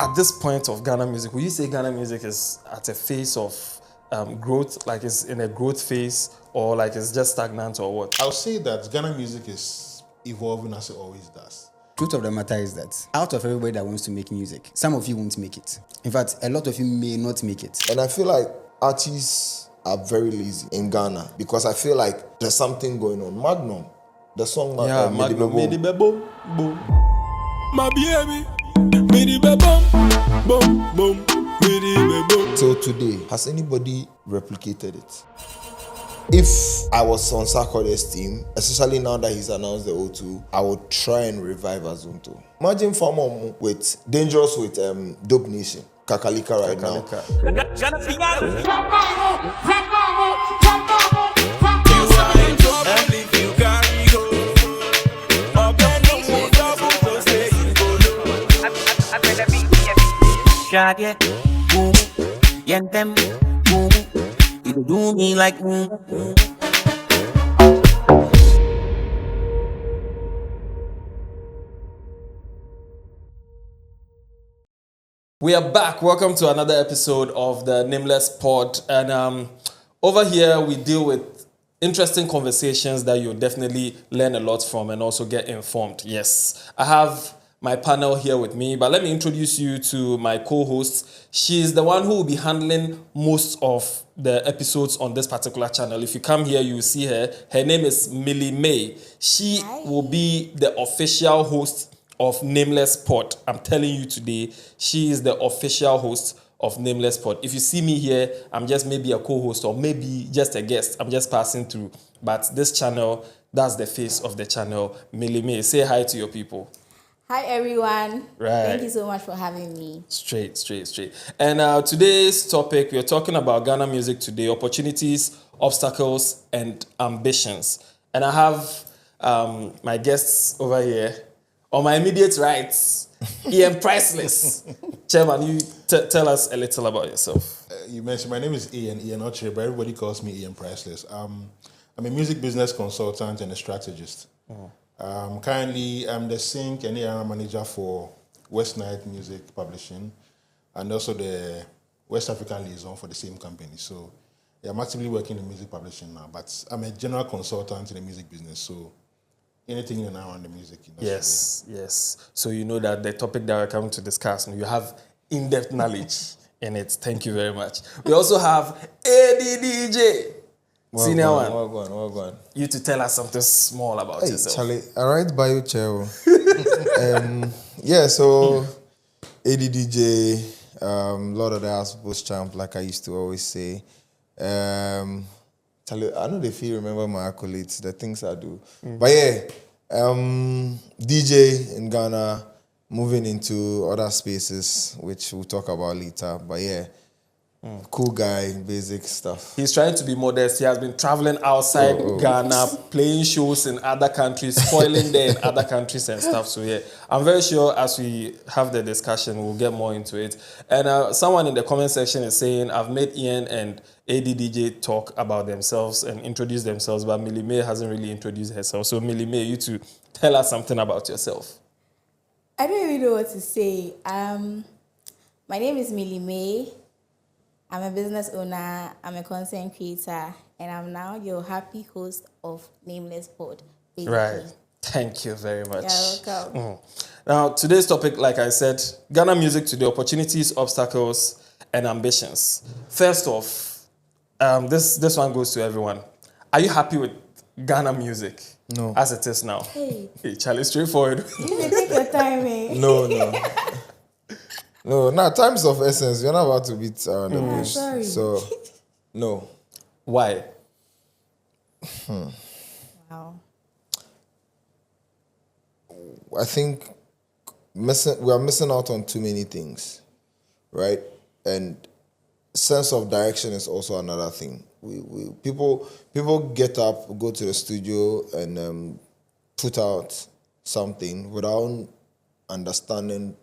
at this point of Ghana music, would you say Ghana music is at a phase of growth, like it's in a growth phase, or like it's just stagnant, or what? I would say that Ghana music is evolving as it always does. Truth of the matter is that out of everybody that wants to make music, some of you won't make it. In fact, a lot of you may not make it. And I feel like artists are very lazy in Ghana because I feel like there's something going on. Magnum, the song Magnum, Magnum. boom, boom. My baby, midi boom, boom, boom, midi boom. Till today, has anybody replicated it? If I was on Sarkodie's team, especially now that he's announced the O2, I would try and revive Azonto. Imagine Famom with Dangerous with Dope Nation, Kakalika right now. Boom, yentem, boom. You do me like We are back. Welcome to another episode of the Nameless Pod. And over here, we deal with interesting conversations that you'll definitely learn a lot from and also get informed. Yes, I have my panel here with me, but let me introduce you to my co-host. She's the one who will be handling most of the episodes on this particular channel. If you come here, you will see her. Her name is Millie May. She will be the official host of Nameless Pod. I'm telling you today, she is the official host of Nameless Pod. If you see me here, I'm just maybe a co-host or maybe just a guest. I'm just passing through. But this channel, that's the face of the channel. Millie May, say hi to your people. Hi everyone. Right. Thank you so much for having me. Straight. And today's topic, we're talking about Ghana music today, opportunities, obstacles, and ambitions. And I have my guests over here. On my immediate right, Ian Priceless. Chairman, you tell us a little about yourself. You mentioned my name is Ian Oche, but everybody calls me Ian Priceless. I'm a music business consultant and a strategist. Currently, I'm the sync and A&R manager for West Night Music Publishing and also the West African liaison for the same company. So yeah, I'm actively working in music publishing now, but I'm a general consultant in the music business. So anything in around the music industry. Yes. So you know that the topic that we're coming to discuss, you have in-depth knowledge in it. Thank you very much. We also have ADDJ. Senior one. Well gone. You to tell us something small about yourself. Charlie, I write bio chair. So ADDJ, Lord of the House Post Champ, like I used to always say. Charlie, I know if you remember my accolades, the things I do. But DJ in Ghana, moving into other spaces, which we'll talk about later. But cool guy, basic stuff. He's trying to be modest. He has been traveling outside Ghana, playing shows in other countries, spoiling there in other countries and stuff. So I'm very sure as we have the discussion, we'll get more into it. And someone in the comment section is saying, I've made Ian and ADDJ talk about themselves and introduce themselves, but Millie May hasn't really introduced herself. So Millie May, you two, tell us something about yourself. I don't really know what to say. My name is Millie May. I'm a business owner, I'm a content creator, and I'm now your happy host of Nameless Pod. Basically. Right. Thank you very much. You're welcome. Now, today's topic, like I said, Ghana music today, opportunities, obstacles, and ambitions. First off, this one goes to everyone. Are you happy with Ghana music? No. As it is now? Hey, Charlie, straightforward. you need to take your time, eh? No, time's of essence. You're not about to beat around the bush. Sorry. So, no. Why? Wow. I think we are missing out on too many things, right? And sense of direction is also another thing. People get up, go to the studio, and put out something without understanding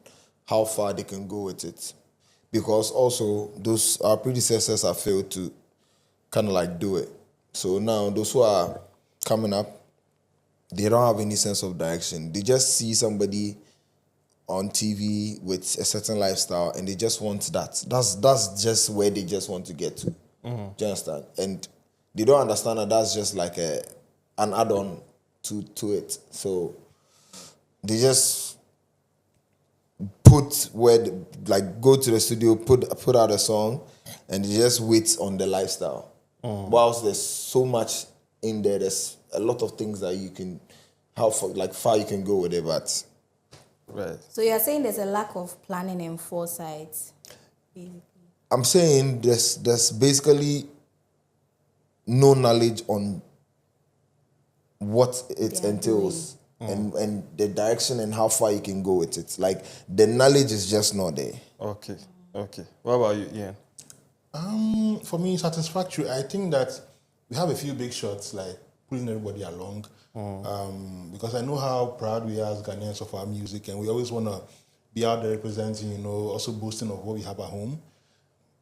how far they can go with it. Because also, our predecessors have failed to kind of like do it. So now, those who are coming up, they don't have any sense of direction. They just see somebody on TV with a certain lifestyle, and they just want that. That's just where they just want to get to. Do you understand? And they don't understand that that's just like an add-on to it. So they just go to the studio, put out a song, and they just wait on the lifestyle. Whilst there's so much in there, there's a lot of things that you can, far you can go with it, but. Right. So you're saying there's a lack of planning and foresight, basically. I'm saying there's basically no knowledge on what it entails and the direction and how far you can go with it. Like, the knowledge is just not there. Okay. What about you, Ian? For me, satisfactory. I think that we have a few big shots, like pulling everybody along. Because I know how proud we are as Ghanaians of our music, and we always want to be out there representing, also boasting of what we have at home.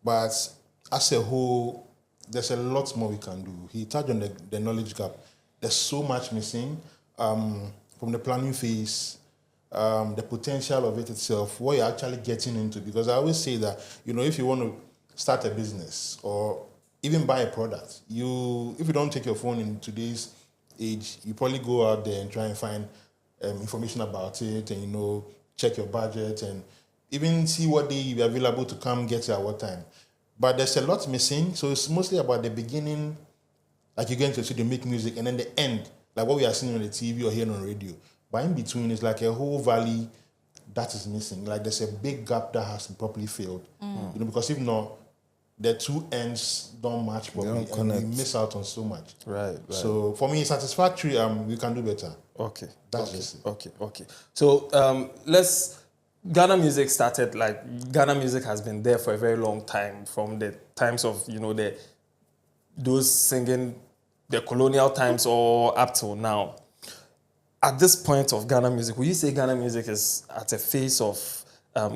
But as a whole, there's a lot more we can do. He touched on the knowledge gap. There's so much missing from the planning phase, the potential of it itself, what you're actually getting into. Because I always say that, if you want to start a business or even buy a product, if you don't take your phone in today's age, you probably go out there and try and find information about it and, check your budget and even see what day you're available to come get you at what time. But there's a lot missing. So it's mostly about the beginning, like you get into the studio, make music, and then the end, like what we are seeing on the TV or hearing on radio. But in between, it's like a whole valley that is missing. Like there's a big gap that has to be properly filled. Because if not, the two ends don't match properly, and we miss out on so much. Right. So for me, satisfactory. We can do better. Okay. That's just it. Okay. So Ghana music started, Ghana music has been there for a very long time, from the times of those singing the colonial times or up till now. At this point of Ghana music, would you say Ghana music is at a phase of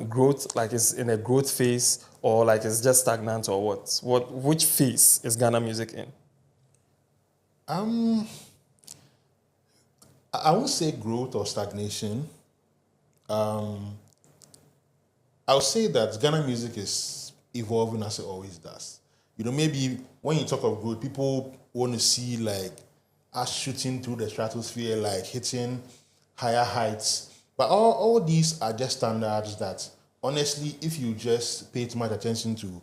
growth, like it's in a growth phase, or like it's just stagnant, or what? Which phase is Ghana music in? I won't say growth or stagnation. I would say that Ghana music is evolving as it always does. Maybe when you talk of growth, people want to see like us shooting through the stratosphere, like hitting higher heights. But all these are just standards that, honestly, if you just pay too much attention to,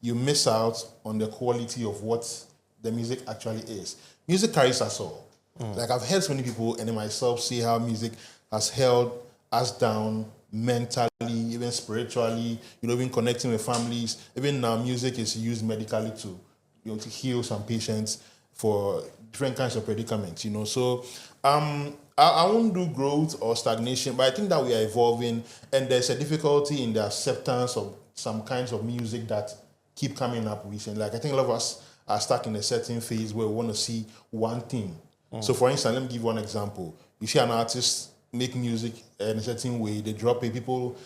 you miss out on the quality of what the music actually is. Music carries us all. Like I've heard so many people and myself say how music has held us down mentally, even spiritually, even connecting with families. Even now, music is used medically to heal some patients for different kinds of predicaments, So I won't do growth or stagnation, but I think that we are evolving, and there's a difficulty in the acceptance of some kinds of music that keep coming up recently. Like I think a lot of us are stuck in a certain phase where we want to see one thing. So for instance, let me give one example. You see an artist make music in a certain way, they drop it, people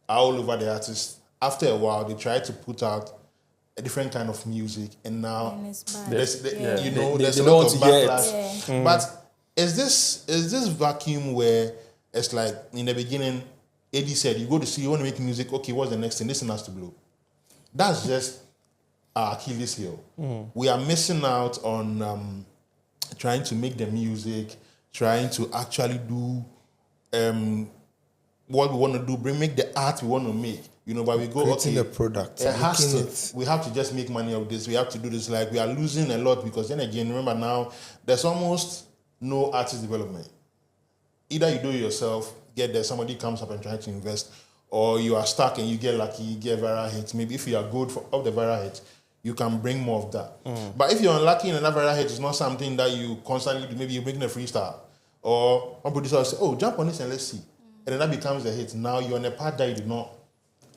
are all over the artist. After a while, they try to put out a different kind of music, and now there's a lot of backlash. But is this vacuum where it's like in the beginning, AD said, you go to see, you want to make music, okay, what's the next thing? This thing has to blow. That's just our Achilles heel. We are missing out on trying to make the music, trying to actually do what we want to do, make the art we want to make. But we go, Creating okay, a product. we have to just make money of this. We have to do this. Like we are losing a lot because then again, remember now, there's almost no artist development. Either you do it yourself, get there, somebody comes up and tries to invest, or you are stuck and you get lucky, you get viral hits. Maybe if you are good of the viral hits, you can bring more of that. But if you're unlucky and another viral hit is not something that you constantly do, maybe you're making a freestyle, or one producer will say, oh, jump on this and let's see. And then that becomes a hit. Now you're on a path that you did not.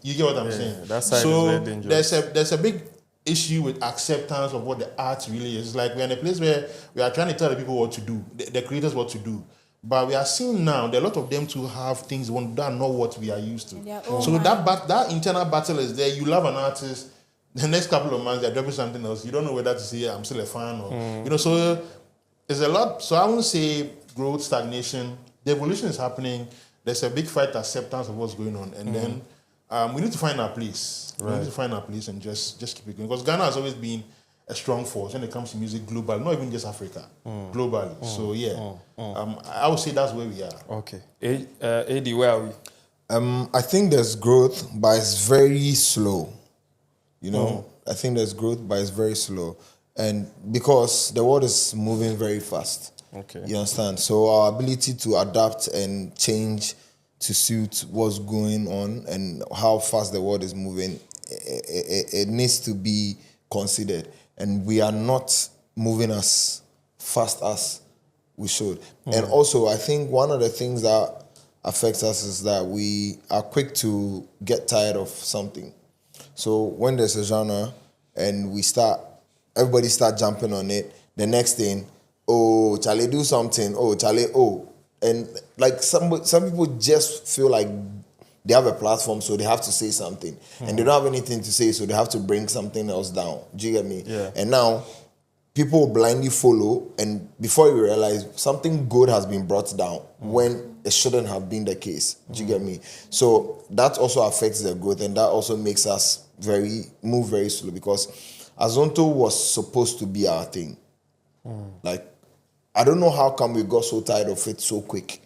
You get what I'm saying? That side is very dangerous. There's a big issue with acceptance of what the art really is. It's like we're in a place where we are trying to tell the people what to do, the creators what to do. But we are seeing now that a lot of them to have things that are not what we are used to. So that internal battle is there. You love an artist, the next couple of months they're dropping something else. You don't know whether to say I'm still a fan or so there's a lot. So I won't say growth, stagnation. The evolution is happening. there's a big fight acceptance of what's going on, and then we need to find our place. We need to find our place and just keep it going, because Ghana has always been a strong force when it comes to music global, not even just Africa, globally. So I would say that's where we are. Okay. AD, where are we? I think there's growth, but it's very slow. You know, I think there's growth, but it's very slow. And because the world is moving very fast. Okay. You understand? So our ability to adapt and change to suit what's going on and how fast the world is moving, it needs to be considered. And we are not moving as fast as we should. And also, I think one of the things that affects us is that we are quick to get tired of something. So when there's a genre and everybody start jumping on it, the next thing, oh, Charlie, do something. Oh, Charlie, oh. And like some people just feel like they have a platform, so they have to say something. And they don't have anything to say, so they have to bring something else down. Do you get me? Yeah. And now, people blindly follow, and before you realize, something good has been brought down when it shouldn't have been the case. Do you get me? So that also affects their growth, and that also makes us move very slow, because Azonto was supposed to be our thing. Like, I don't know how come we got so tired of it so quick.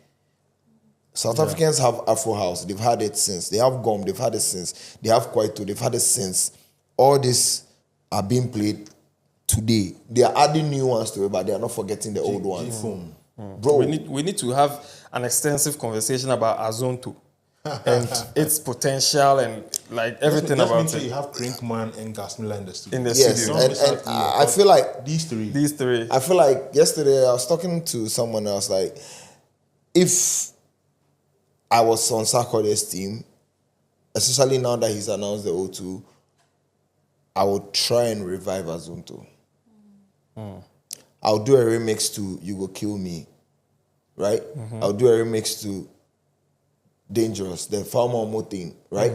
South Africans have Afro House. They've had it since. They have Gom. They've had it since. They have Kwaito. They've had it since. All these are being played today. They are adding new ones to it, but they are not forgetting the old ones. Bro, We need to have an extensive conversation about Azonto and its potential and like everything Just about make sure it. you have Crinkman and Gasmila in the studio. In the yes, studio. and I feel like These three. These three. I feel like yesterday I was talking to someone else, like, if I was on Sarkodie's team, especially now that he's announced the O2, I would try and revive Azonto. I'll do a remix to You Go Kill Me, right? I'll do a remix to Dangerous, the Farmer Omo thing, right?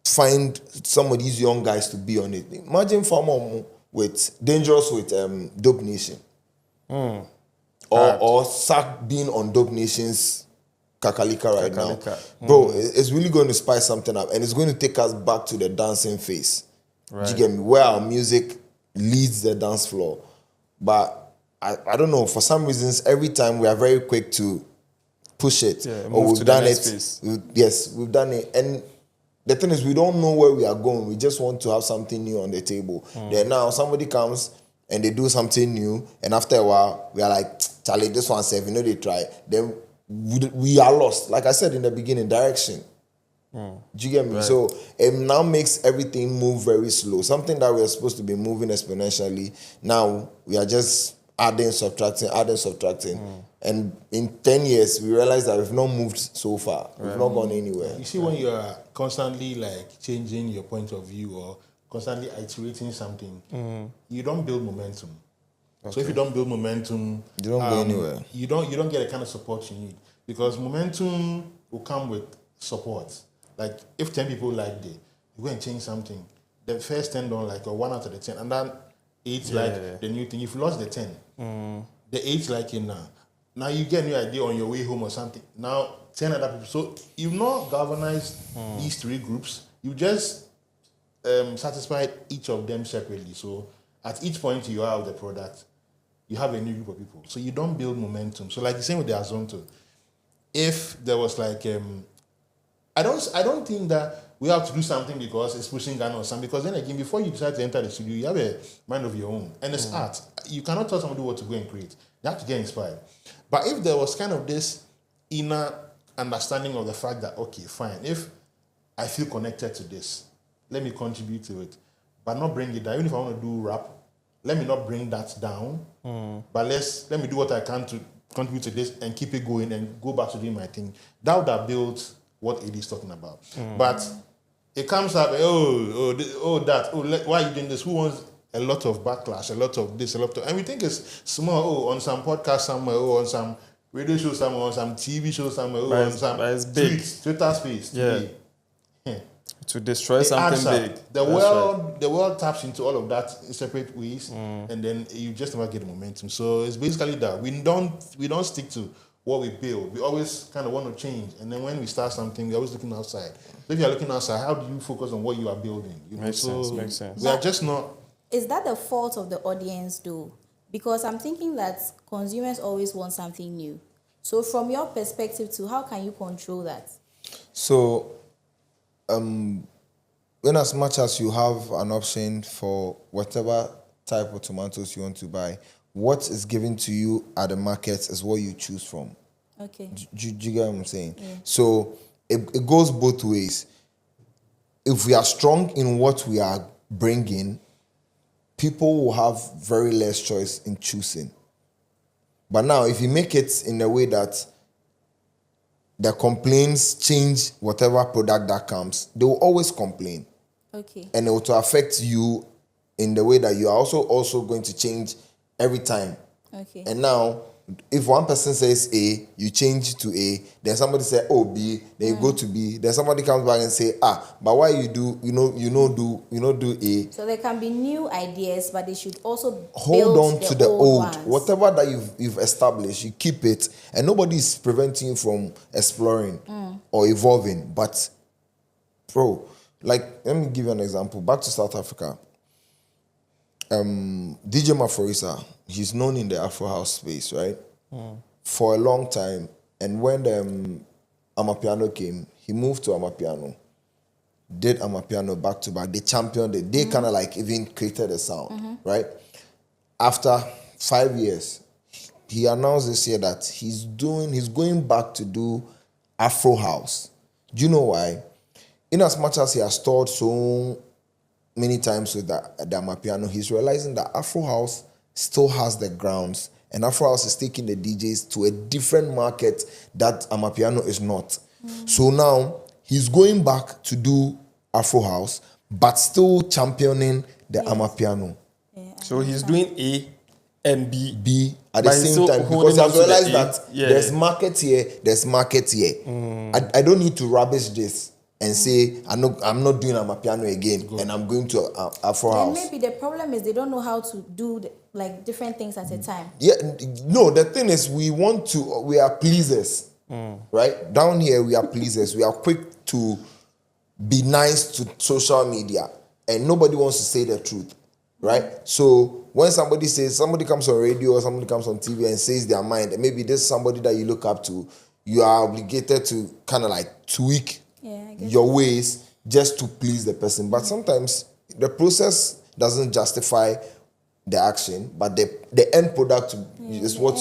Find some of these young guys to be on it. Imagine Farmer Omo with Dangerous with Dope Nation. Or Sack being on Dope Nation's Kakalika right now. Bro, it's really going to spice something up, and it's going to take us back to the dancing phase. Do you get me? Where our music leads the dance floor. But I don't know, for some reasons, every time we are very quick to push it. Or we've done it. Yes, we've done it. And the thing is, we don't know where we are going. We just want to have something new on the table. Then now somebody comes and they do something new, and after a while, we are like, Charlie, this one safe, they try. Then we are lost. Like I said in the beginning, direction. Do you get me? Right. So it now makes everything move very slow. Something that we are supposed to be moving exponentially, now we are just adding, subtracting. And in 10 years, we realize that we've not moved so far. We've not gone anywhere. You see, when you are constantly like changing your point of view or constantly iterating something, you don't build momentum. Okay. So if you don't build momentum, you don't go anywhere. You don't get the kind of support you need, because momentum will come with support. Like if 10 people like it, you go and change something. The first 10 don't like, or 1 out of the 10, and then 8 like the new thing. You've lost the 10. The 8 like it now. Now you get a new idea on your way home or something. Now 10 other people. So you've not galvanized these 3 groups. You just satisfied each of them separately. So at each point you are of the product, you have a new group of people. So you don't build momentum. So like the same with the Azonto. If there was like I don't think that we have to do something because it's pushing Ghana or something. Because then again, before you decide to enter the studio, you have a mind of your own. And it's art. You cannot tell somebody what to go and create. You have to get inspired. But if there was kind of this inner understanding of the fact that, okay, fine, if I feel connected to this, let me contribute to it. But not bring it down. Even if I want to do rap, let me not bring that down. But let me do what I can to contribute to this and keep it going and go back to doing my thing. That would have built what AD is talking about. But it comes up, why are you doing this? Who wants a lot of backlash, a lot of this, a lot of... And we think it's small, on some podcast somewhere, on some radio show somewhere, on some TV show somewhere, on some Twitter space. Yeah. To destroy it something big. The world taps into all of that in separate ways, and then you just never get the momentum. So it's basically that we don't stick to what we build. We always kind of want to change. And then when we start something, we're always looking outside. So if you're looking outside, how do you focus on what you are building? You know? Makes sense. We are just not... Is that the fault of the audience, though? Because I'm thinking that consumers always want something new. So from your perspective too, how can you control that? So, in as much as you have an option for whatever type of tomatoes you want to buy, what is given to you at the market is what you choose from. Okay. Do you get what I'm saying? Yeah. So it goes both ways. If we are strong in what we are bringing, people will have very less choice in choosing. But now, if you make it in a way that the complaints change whatever product that comes, they will always complain. Okay. And it will affect you in the way that you are also going to change every time. Okay. And now, if one person says A, you change to A, then somebody say, oh, B, then you go to B, then somebody comes back and say, but why you do A? So there can be new ideas, but they should also Hold on to the old. ones. Whatever that you've established, you keep it, and nobody is preventing you from exploring or evolving. But, bro, like, let me give you an example. Back to South Africa. DJ Maforisa, he's known in the Afro House space, right? For a long time. And when the Amapiano came, he moved to Amapiano, did Amapiano back to back. They championed it. They kind of like even created a sound, right? After 5 years, he announced this year that he's going back to do Afro House. Do you know why? In as much as he has toured so many times with the Amapiano, he's realizing that Afro House still has the grounds, and Afro House is taking the DJs to a different market that Amapiano is not. So now he's going back to do Afro House, but still championing the Amapiano. So he's doing A and B. At the But he's same still time, holding because on I've to the realized A. that Yeah. there's market here, there's market here. I don't need to rubbish this and say I'm not doing Amapiano again, and I'm going to Afro Then House. maybe the problem is they don't know how to do different things at a time. Yeah, no, the thing is we are pleasers, right? Down here we are pleasers. We are quick to be nice to social media, and nobody wants to say the truth, right? So when somebody comes on radio or somebody comes on TV and says their mind, and maybe there's somebody that you look up to, you are obligated to kind of like tweak your ways just to please the person. But sometimes the process doesn't justify the action, but the end product is what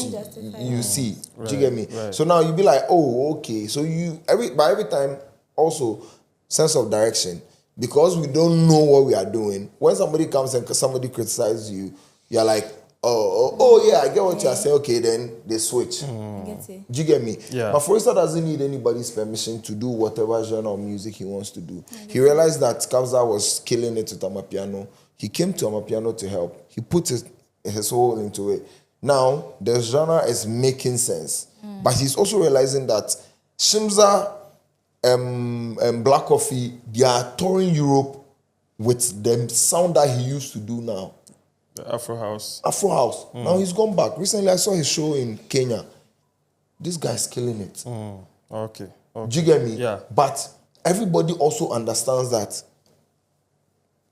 you see. Do you get me? Right. So now you be like, oh, okay. So every time also sense of direction, because we don't know what we are doing. When somebody comes and somebody criticizes you, you're like, oh yeah, I get what you're saying. Okay, then they switch. Get it? Do you get me? Yeah. But Forrester doesn't need anybody's permission to do whatever genre of music he wants to do. He realized that Kabza was killing it with Amapiano. He came to Amapiano to help. He put his whole into it. Now, the genre is making sense. But he's also realizing that Shimza and Black Coffee, they are touring Europe with the sound that he used to do now. The Afro House. Afro House. Now he's gone back. Recently, I saw his show in Kenya. This guy's killing it. Okay. Do you get me? Yeah. But everybody also understands that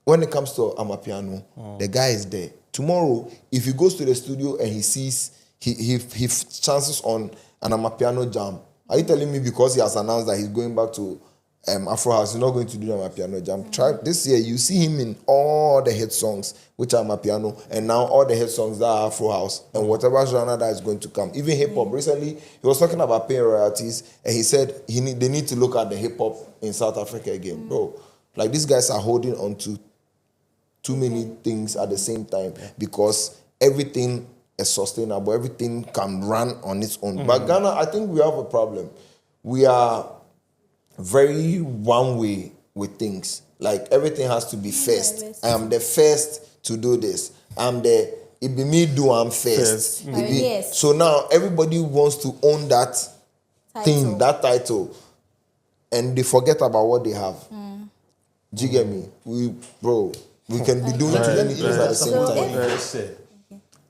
when it comes to Amapiano, the guy is there. Tomorrow, if he goes to the studio and he sees he chances on an Amapiano jam, are you telling me because he has announced that he's going back to Afro House, he's not going to do Amapiano jam? Try this year, you see him in all the hit songs, which are Amapiano, and now all the hit songs that are Afro House, and whatever genre that is going to come. Even hip hop. Recently, he was talking about paying royalties, and he said they need to look at the hip hop in South Africa again, bro. Like these guys are holding on to too many things at the same time because everything is sustainable. Everything can run on its own. But Ghana, I think we have a problem. We are very one way with things. Like everything has to be first. I am the first to do this. It be me do, I'm first. Yes. So now everybody wants to own that thing, that title, and they forget about what they have. Do you get me? We can be doing too many things at the same What time. you just said.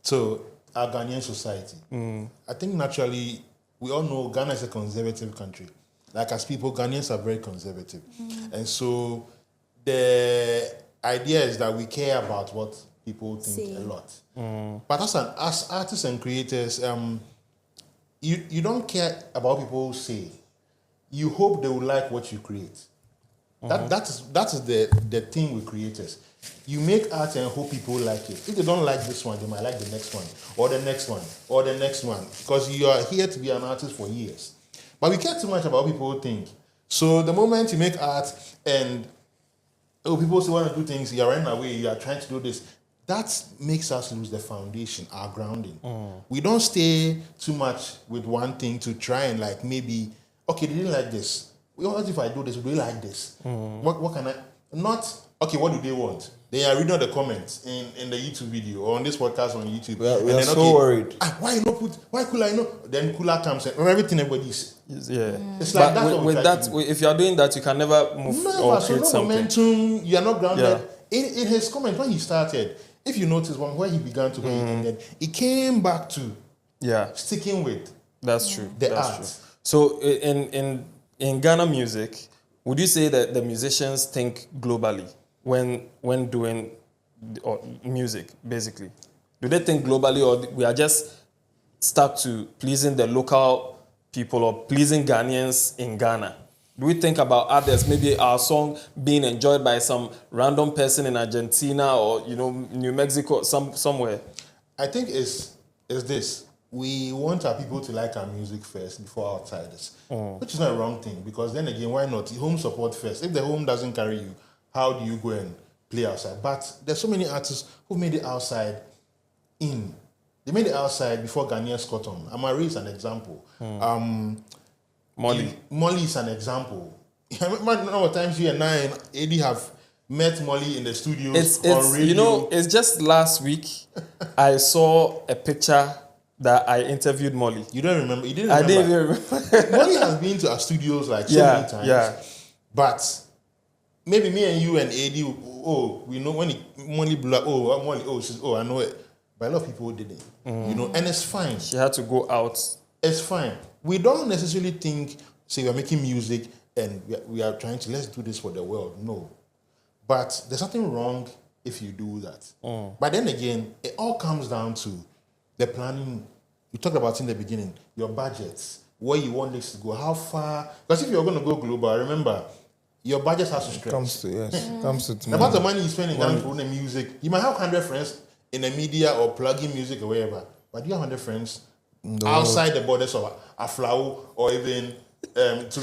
So our Ghanaian society, I think naturally we all know Ghana is a conservative country. Like as people, Ghanaians are very conservative. And so the idea is that we care about what people think a lot. But as artists and creators, you don't care about what people say. You hope they will like what you create. That is the thing with creators. You make art and hope people like it. If they don't like this one, they might like the next one, or the next one, or the next one, because you are here to be an artist for years. But we care too much about what people think. So the moment you make art and people still want to do things, you are running away, you are trying to do this, that makes us lose the foundation, our grounding. We don't stay too much with one thing to try and like maybe, okay, they didn't like this. What if I do this? Do they like this? What can I? Not, okay, what do they want? They are reading the comments in the YouTube video or on this podcast on YouTube. We are so worried. Why Kula, Then Kula comes and everything everybody's. Yeah. It's like but with that, if you are doing that, you can never move or create something. Momentum, you are not grounded. In his comment, when he started, if you notice, where he began to, where he ended, he came back to sticking with That's true. the That's art. true. So in Ghana music, would you say that the musicians think globally when doing music, basically? Do they think globally, or we are just stuck to pleasing the local people or pleasing Ghanaians in Ghana? Do we think about others, maybe our song being enjoyed by some random person in Argentina or New Mexico, somewhere? I think it's this. We want our people to like our music first before outsiders, which is not a wrong thing, because then again, why not? Home support first. If the home doesn't carry you, how do you go and play outside? But there's so many artists who made it outside in. They made it outside before Ghanaians caught on. Amari is an example. Molly is an example. I remember a number of times you and I and AD have met Molly in the studios on radio. It's just last week I saw a picture that I interviewed Molly. You don't remember? You didn't remember? I didn't even remember. Molly has been to our studios like so many times. Yeah. But maybe me and you and AD, we know when Molly blew up, Molly, I know it. But a lot of people didn't. And it's fine. She had to go out. It's fine. We don't necessarily think, say, we're making music and we are trying to, let's do this for the world. No. But there's nothing wrong if you do that. But then again, it all comes down to the planning. You talked about in the beginning, your budgets, where you want this to go, how far. Because if you're going to go global, remember, your budget has to stretch. Comes to the amount of money you spend in Ghana for the music, you might have 100 friends in the media or plugging music or wherever, but do you have 100 friends outside the borders of Aflao or even to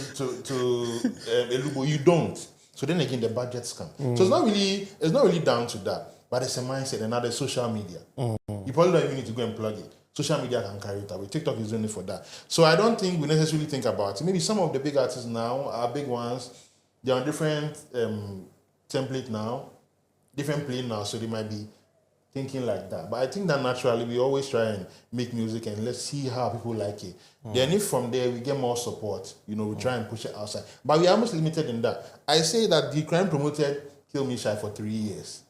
Elubo? You don't. So then again, the budgets come. So it's not really down to that, but it's a mindset. And now there's social media. You probably don't even need to go and plug it. Social media can carry it away. TikTok is doing it for that. So I don't think we necessarily think about it. Maybe some of the big artists now are big ones. They're on different template now, different plane now, so they might be thinking like that. But I think that naturally we always try and make music and let's see how people like it. Then if from there we get more support, we try and push it outside. But we are almost limited in that. I say that the crime promoted Kill Me Shy for 3 years.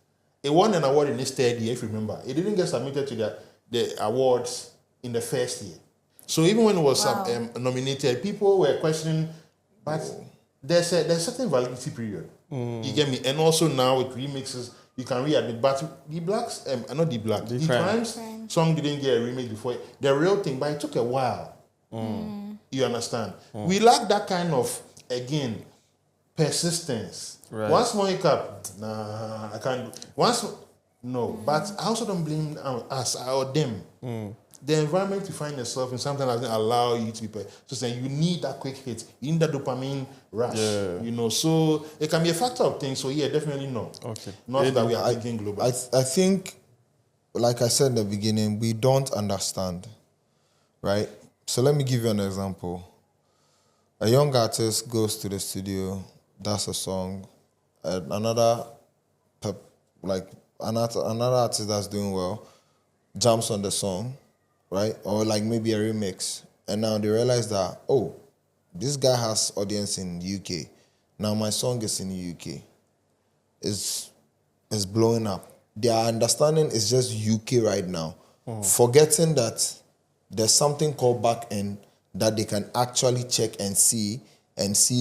It won an award in its third year, if you remember. It didn't get submitted to the awards in the first year. So even when it was nominated, people were questioning, but there's a certain validity period. You get me? And also now with remixes, you can readmit. But the Blacks, the Crimes song didn't get a remix before. The real thing, but it took a while. You understand? We lack that kind of, again, persistence. Right. Once more hiccup, I can't do. But I also don't blame us or them. The environment you find yourself in sometimes doesn't allow you to be persistent. You need that quick hit. You need that dopamine rush. So it can be a factor of things. So definitely no. Okay. Not that we are thinking global. I think, like I said in the beginning, we don't understand, right? So let me give you an example. A young artist goes to the studio, does a song, another artist that's doing well jumps on the song, right? Or like maybe a remix. And now they realize that, this guy has audience in UK. Now my song is in the UK. It's blowing up. Their understanding is just UK right now. Forgetting that there's something called back end that they can actually check and see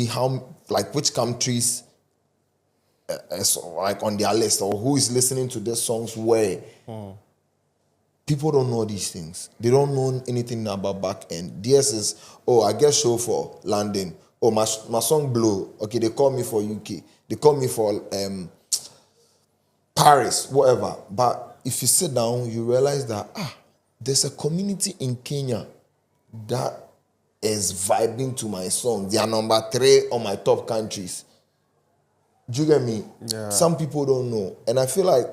how, like, which countries like on their list, or who is listening to their songs where. People don't know these things. They don't know anything about back end. DS is, I get show for London. My song blow. Okay, they call me for UK. They call me for Paris, whatever. But if you sit down, you realize that there's a community in Kenya that is vibing to my song. They are number 3 on my top countries. Do you get me? Yeah. Some people don't know. And I feel like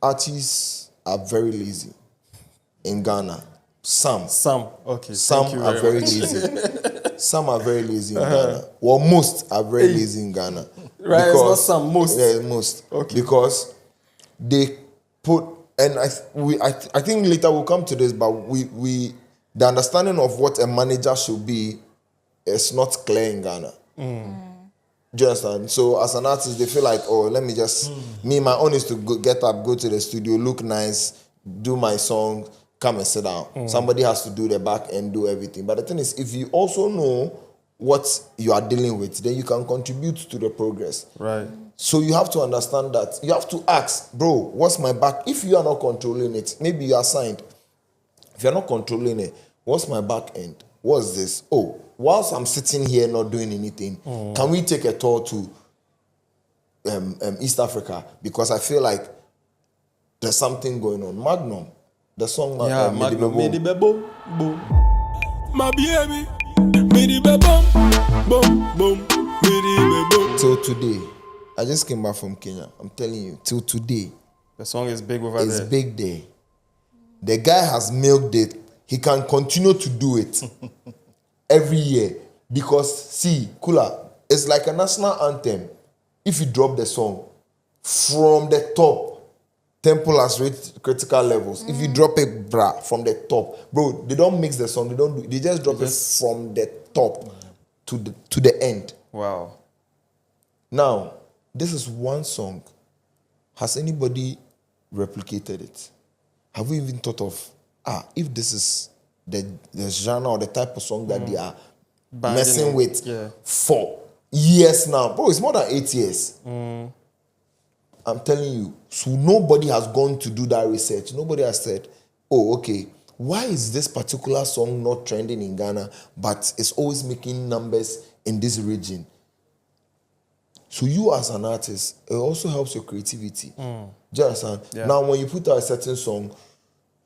artists are very lazy in Ghana. Some Okay. Some are very lazy. Some are very lazy in Ghana. Well, most are very lazy in Ghana. Right, it's not some, most. Yeah, most. Okay. Because they put, and I think later we'll come to this, but we the understanding of what a manager should be is not clear in Ghana. Do you understand? So as an artist, they feel like, let me just, my own is to get up, go to the studio, look nice, do my song, come and sit down. Somebody has to do the back and do everything. But the thing is, if you also know what you are dealing with, then you can contribute to the progress. Right. So you have to understand that. You have to ask, bro, what's my back? If you are not controlling it, maybe you are signed. If you're not controlling it, what's my back end? What's this? Whilst I'm sitting here not doing anything, can we take a tour to East Africa? Because I feel like there's something going on. Magnum, the song Magnum. Midi Boom. My baby, midi be boom, boom, boom, midi be boom. Till today, I just came back from Kenya. I'm telling you, till today, The song is big over it's there. big there. The guy has milked it. He can continue to do it every year. Because, see, Kula, it's like a national anthem. If you drop the song from the top, Temple has reached critical levels. If you drop it, from the top, bro, they don't mix the song. They just drop it from the top to the end. Wow. Now, this is one song. Has anybody replicated it? Have we even thought of, if this is the genre or the type of song that they are messing with for years now? Bro, it's more than 8 years. I'm telling you. So nobody has gone to do that research. Nobody has said, okay, why is this particular song not trending in Ghana, but it's always making numbers in this region? So you as an artist, it also helps your creativity. Do you understand? Yeah. Now, when you put out a certain song,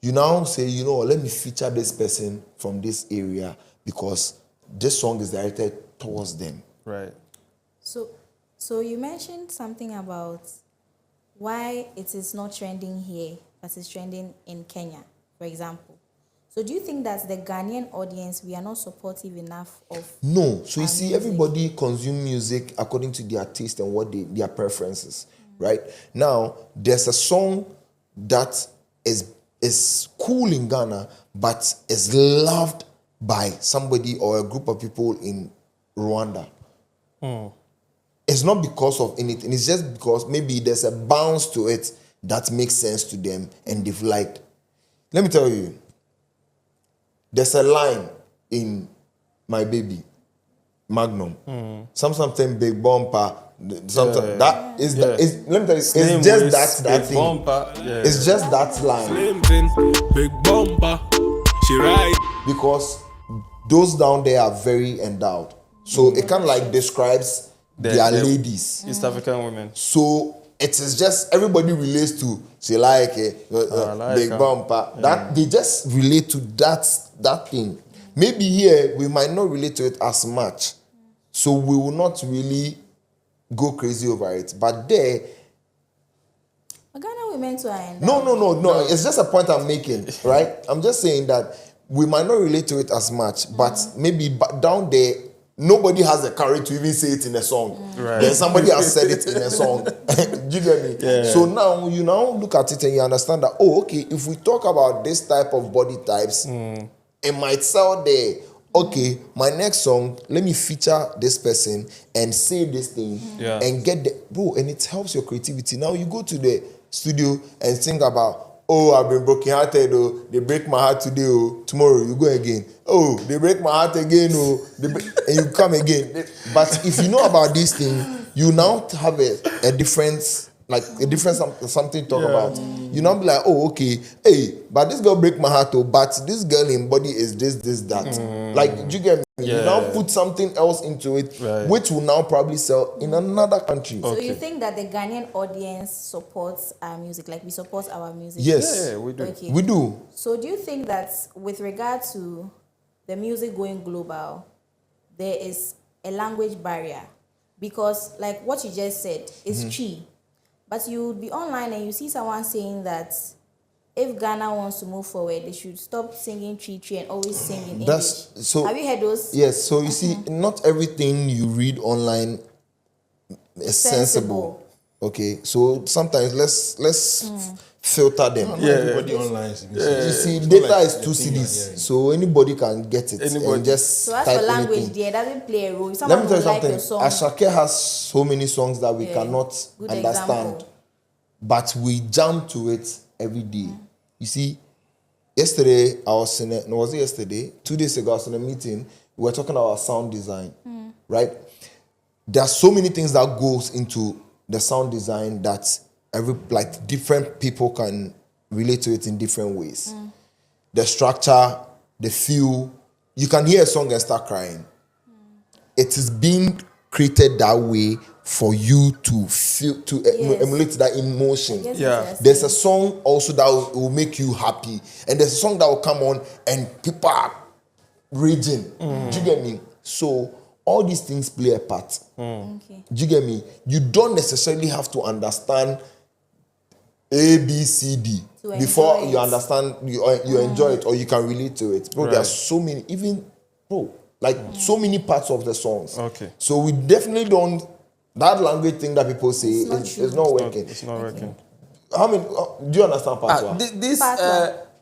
you now say, let me feature this person from this area because this song is directed towards them. Right. So you mentioned something about why it is not trending here, but it's trending in Kenya, for example. So do you think that the Ghanaian audience, we are not supportive enough of? No. So you see, music? everybody consume music according to their taste and what their preferences, right? Now, there's a song that is cool in Ghana, but is loved by somebody or a group of people in Rwanda. It's not because of anything. It's just because maybe there's a bounce to it that makes sense to them and they've liked. Let me tell you, there's a line in My Baby, Magnum. Sometimes Big Bumper. Sometimes that is let me tell you, it's just that thing. Bumper, It's just that line. Same thing, big bumper, she right. Because those down there are very endowed. So it kind of like describes their ladies. East African women. So it is just everybody relates to she like Big Bumper. That they just relate to that thing. Maybe here we might not relate to it as much, so we will not really go crazy over it. But there, Ghana women to end. no. It's just a point I'm making, right? I'm just saying that we might not relate to it as much, but maybe down there. Nobody has the courage to even say it in a song. Right. Then somebody has said it in a song. Do you get me? Yeah. So now you look at it and you understand that, okay, if we talk about this type of body types, it might sell there. Okay, my next song, let me feature this person and say this thing and get the bro, and it helps your creativity. Now you go to the studio and think about, oh, I've been broken-hearted, oh, they break my heart today, oh, tomorrow you go again. Oh, they break my heart again, oh, and you come again. But if you know about this thing, you now have a difference, like a different something to talk about. You now be like, oh, okay, hey, but this girl break my heart, oh, but this girl in body is this, that. Like, do you get me? You now put something else into it, which will now probably sell in another country. So you think that the Ghanaian audience supports our music, like we support our music? Yes, we do. Okay. We do. So do you think that with regard to the music going global, there is a language barrier? Because like what you just said is Chi, but you would be online and you see someone saying that if Ghana wants to move forward, they should stop singing Chi and always sing in English. So. Have you heard those? Yes. So you see, not everything you read online is sensible. Okay. So sometimes let's filter them. Everybody online. You see, data is 2 CDs, so anybody can get it and just So as type for language, anything. there doesn't play a role. If Let someone me tell you would like something. your song, Ashake has so many songs that we cannot good understand, example. but we jump to it every day. You see, yesterday I was in a, no, was it yesterday? 2 days ago I was in a meeting. We were talking about sound design, right? There are so many things that goes into the sound design that different people can relate to it in different ways. The structure, the feel. You can hear a song and start crying. It is being created that way for you to feel, to emulate that emotion. There's a song also that will make you happy, and there's a song that will come on and people are raging. Do you get me? So all these things play a part. Okay. Do you get me? You don't necessarily have to understand A, B, C, D To before enjoy you it. understand, you enjoy it or you can relate to it. Bro, there are so many, so many parts of the songs. Okay. So we definitely don't, that language thing that people say is not working. It's not working. How many, do you understand part one?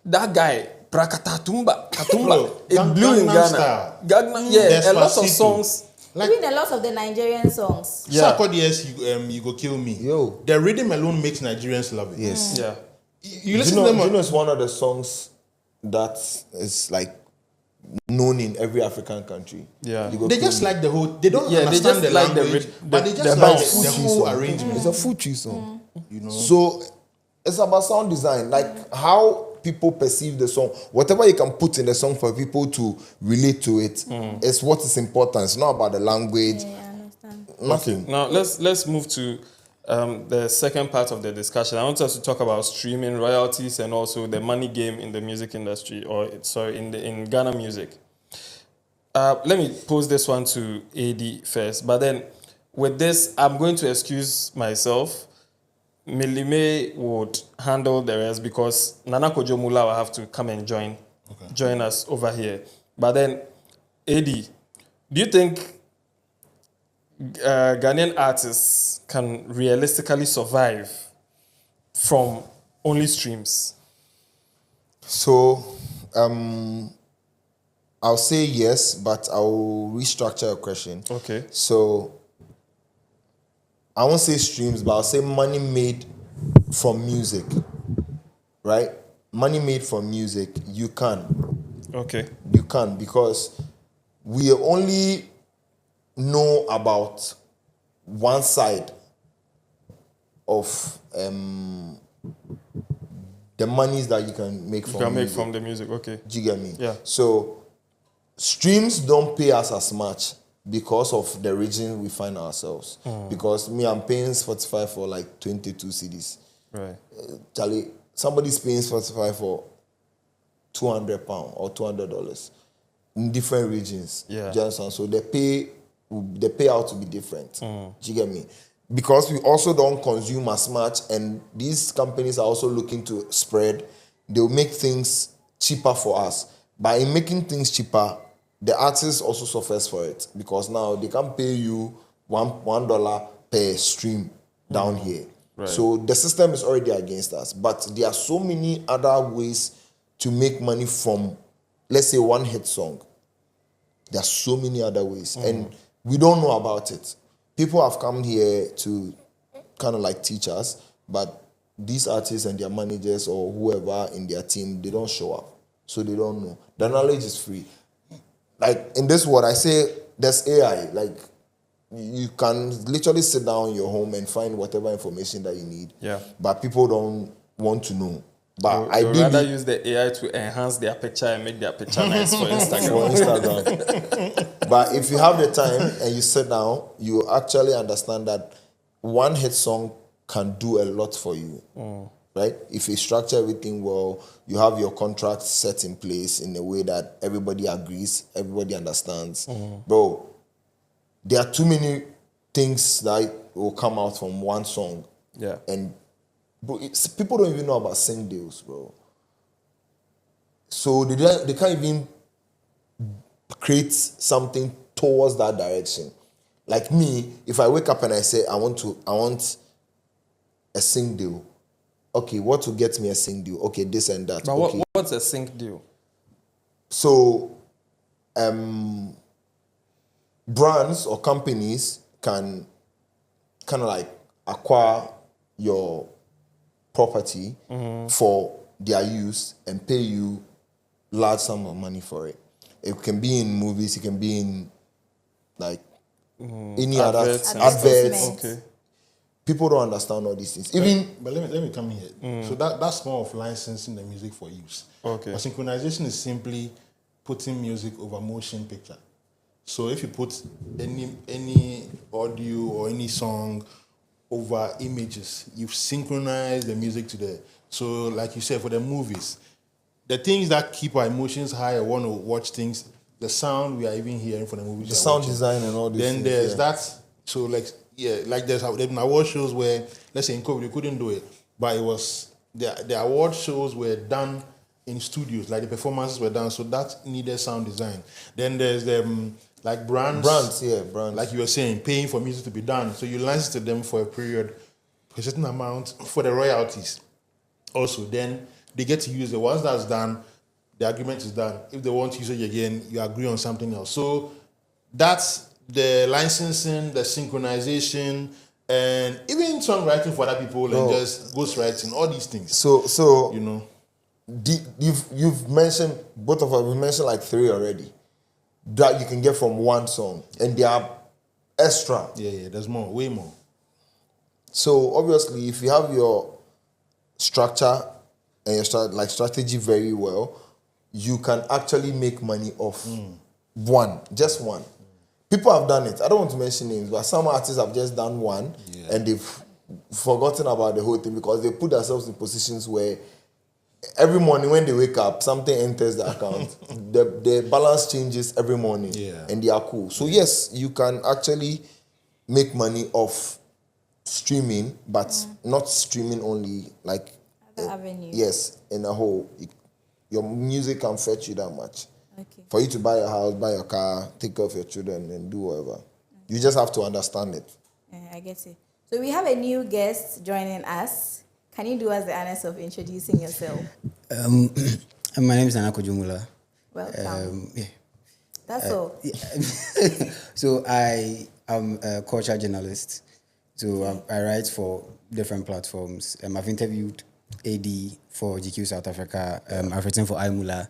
That guy, Prakatatumba, Katumba, it Gang- blew in Gangnam Ghana. Style. A lot of Despacito. songs. Even a lot of the Nigerian songs. You go kill me. Yo. The rhythm alone makes Nigerians love it. Yes. Yeah. You listen to them. It's one of the songs that is like known in every African country. Yeah. You go They kill just me. like the whole. They don't Yeah, they understand just the like the language, ri- but they the just bounce. like the whole arrangement. It's a Fuji song. You know. So it's about sound design, like how people perceive the song. Whatever you can put in the song for people to relate to it is what is important. It's not about the language. Yeah, I understand. Nothing. Now let's move to the second part of the discussion. I want us to talk about streaming, royalties, and also the money game in the music industry, in Ghana music. Let me pose this one to AD first, but then with this, I'm going to excuse myself. Millie would handle the rest because Nana Kojo Mula will have to come and join us over here. But then, AD, do you think Ghanaian artists can realistically survive from only streams? So I'll say yes, but I'll restructure a question. Okay. So I won't say streams, but I'll say money made from music. Right? Money made from music, you can. Okay. You can, because we only know about one side of the monies that you can make from music. From the music, okay. Do you get me? Yeah. So streams don't pay us as much because of the region we find ourselves. Because me, I'm paying Spotify for like 22 CDs. Right. Charlie, somebody's paying Spotify for £200 or $200 in different regions. Yeah. Do you understand? So the payout will be different. Do you get me? Because we also don't consume as much, and these companies are also looking to spread, they'll make things cheaper for us. By in making things cheaper, the artist also suffers for it, because now they can pay you $1 per stream down here. Right. So the system is already against us. But there are so many other ways to make money from, let's say, one hit song. There are so many other ways, and we don't know about it. People have come here to kind of like teach us, but these artists and their managers or whoever in their team, they don't show up. So they don't know. The knowledge is free. Like in this world, I say there's AI. Like you can literally sit down in your home and find whatever information that you need. Yeah. But people don't want to know. But They ideally, rather use the AI to enhance their picture and make their picture nice for Instagram. for Instagram. But if you have the time and you sit down, you actually understand that one hit song can do a lot for you. Right? If you structure everything well, you have your contract set in place in a way that everybody agrees, everybody understands. Bro, there are too many things that will come out from one song. Yeah. And bro, people don't even know about sync deals, bro. So they can't even create something towards that direction. Like me, if I wake up and I say I want a sync deal. Okay, what will get me a sync deal? Okay, this and that. But okay. what's a sync deal? So brands or companies can kind of like acquire your property for their use and pay you large sum of money for it. It can be in movies, it can be in like any other Adverts. adverts. Okay. People don't understand all these things. But let me come here. So that's more of licensing the music for use. Okay. But synchronization is simply putting music over motion picture. So if you put any audio or any song over images, you've synchronized the music to the. So like you said, for the movies, the things that keep our emotions high, I want to watch things, the sound we are even hearing for the movies. The sound design and all these Then things. there's yeah. that. So like there's award shows where, let's say in COVID, we couldn't do it, but it was the award shows were done in studios, like the performances were done, so that needed sound design. Then there's like brands, like you were saying, paying for music to be done, so you license to them for a period, for a certain amount for the royalties. Also, then they get to use it. Once that's done, the agreement is done. If they want to use it again, you agree on something else. So that's the licensing, the synchronization, and even songwriting for other people and just ghostwriting, all these things. So You know, you've mentioned, both of us, we mentioned like 3 already that you can get from one song, and they are extra. yeah, there's more, way more. So obviously, if you have your structure and your strategy very well, you can actually make money off just one. People have done it. I don't want to mention names, but some artists have just done one and they've forgotten about the whole thing because they put themselves in positions where every morning when they wake up, something enters the account. the balance changes every morning, and they are cool. So yes, you can actually make money off streaming, but not streaming only. Like Other avenues. yes, in a whole, your music can fetch you that much. Okay. For you to buy a house, buy a car, take care of your children, and do whatever. You just have to understand it. I get it. So we have a new guest joining us. Can you do us the honors of introducing yourself? My name is Kojo Mula. Welcome. Yeah. That's all. So I am a culture journalist. So I write for different platforms. I've interviewed AD for GQ South Africa. I've written for Mula,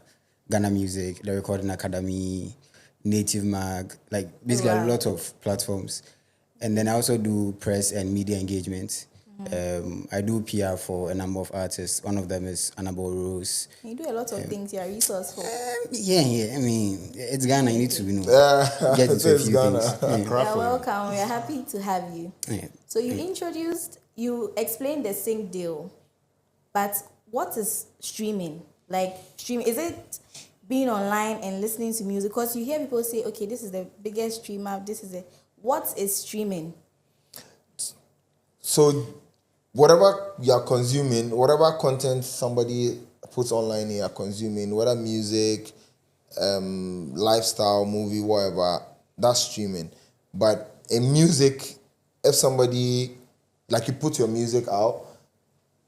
Ghana Music, The Recording Academy, Native Mag, like basically a lot of platforms. And then I also do press and media engagement. I do PR for a number of artists. One of them is Annabelle Rose. You do a lot of things. You're resourceful. Yeah. I mean, it's Ghana. You need to, get into a few Ghana. things. Yeah. You're welcome. We're happy to have you. Yeah. So you explained the sync deal, but what is streaming? Like is it being online and listening to music? Because you hear people say, okay, this is the biggest streamer. What is streaming? So whatever you are consuming, whatever content somebody puts online you are consuming, whether music, lifestyle, movie, whatever, that's streaming. But in music, if somebody, like you put your music out,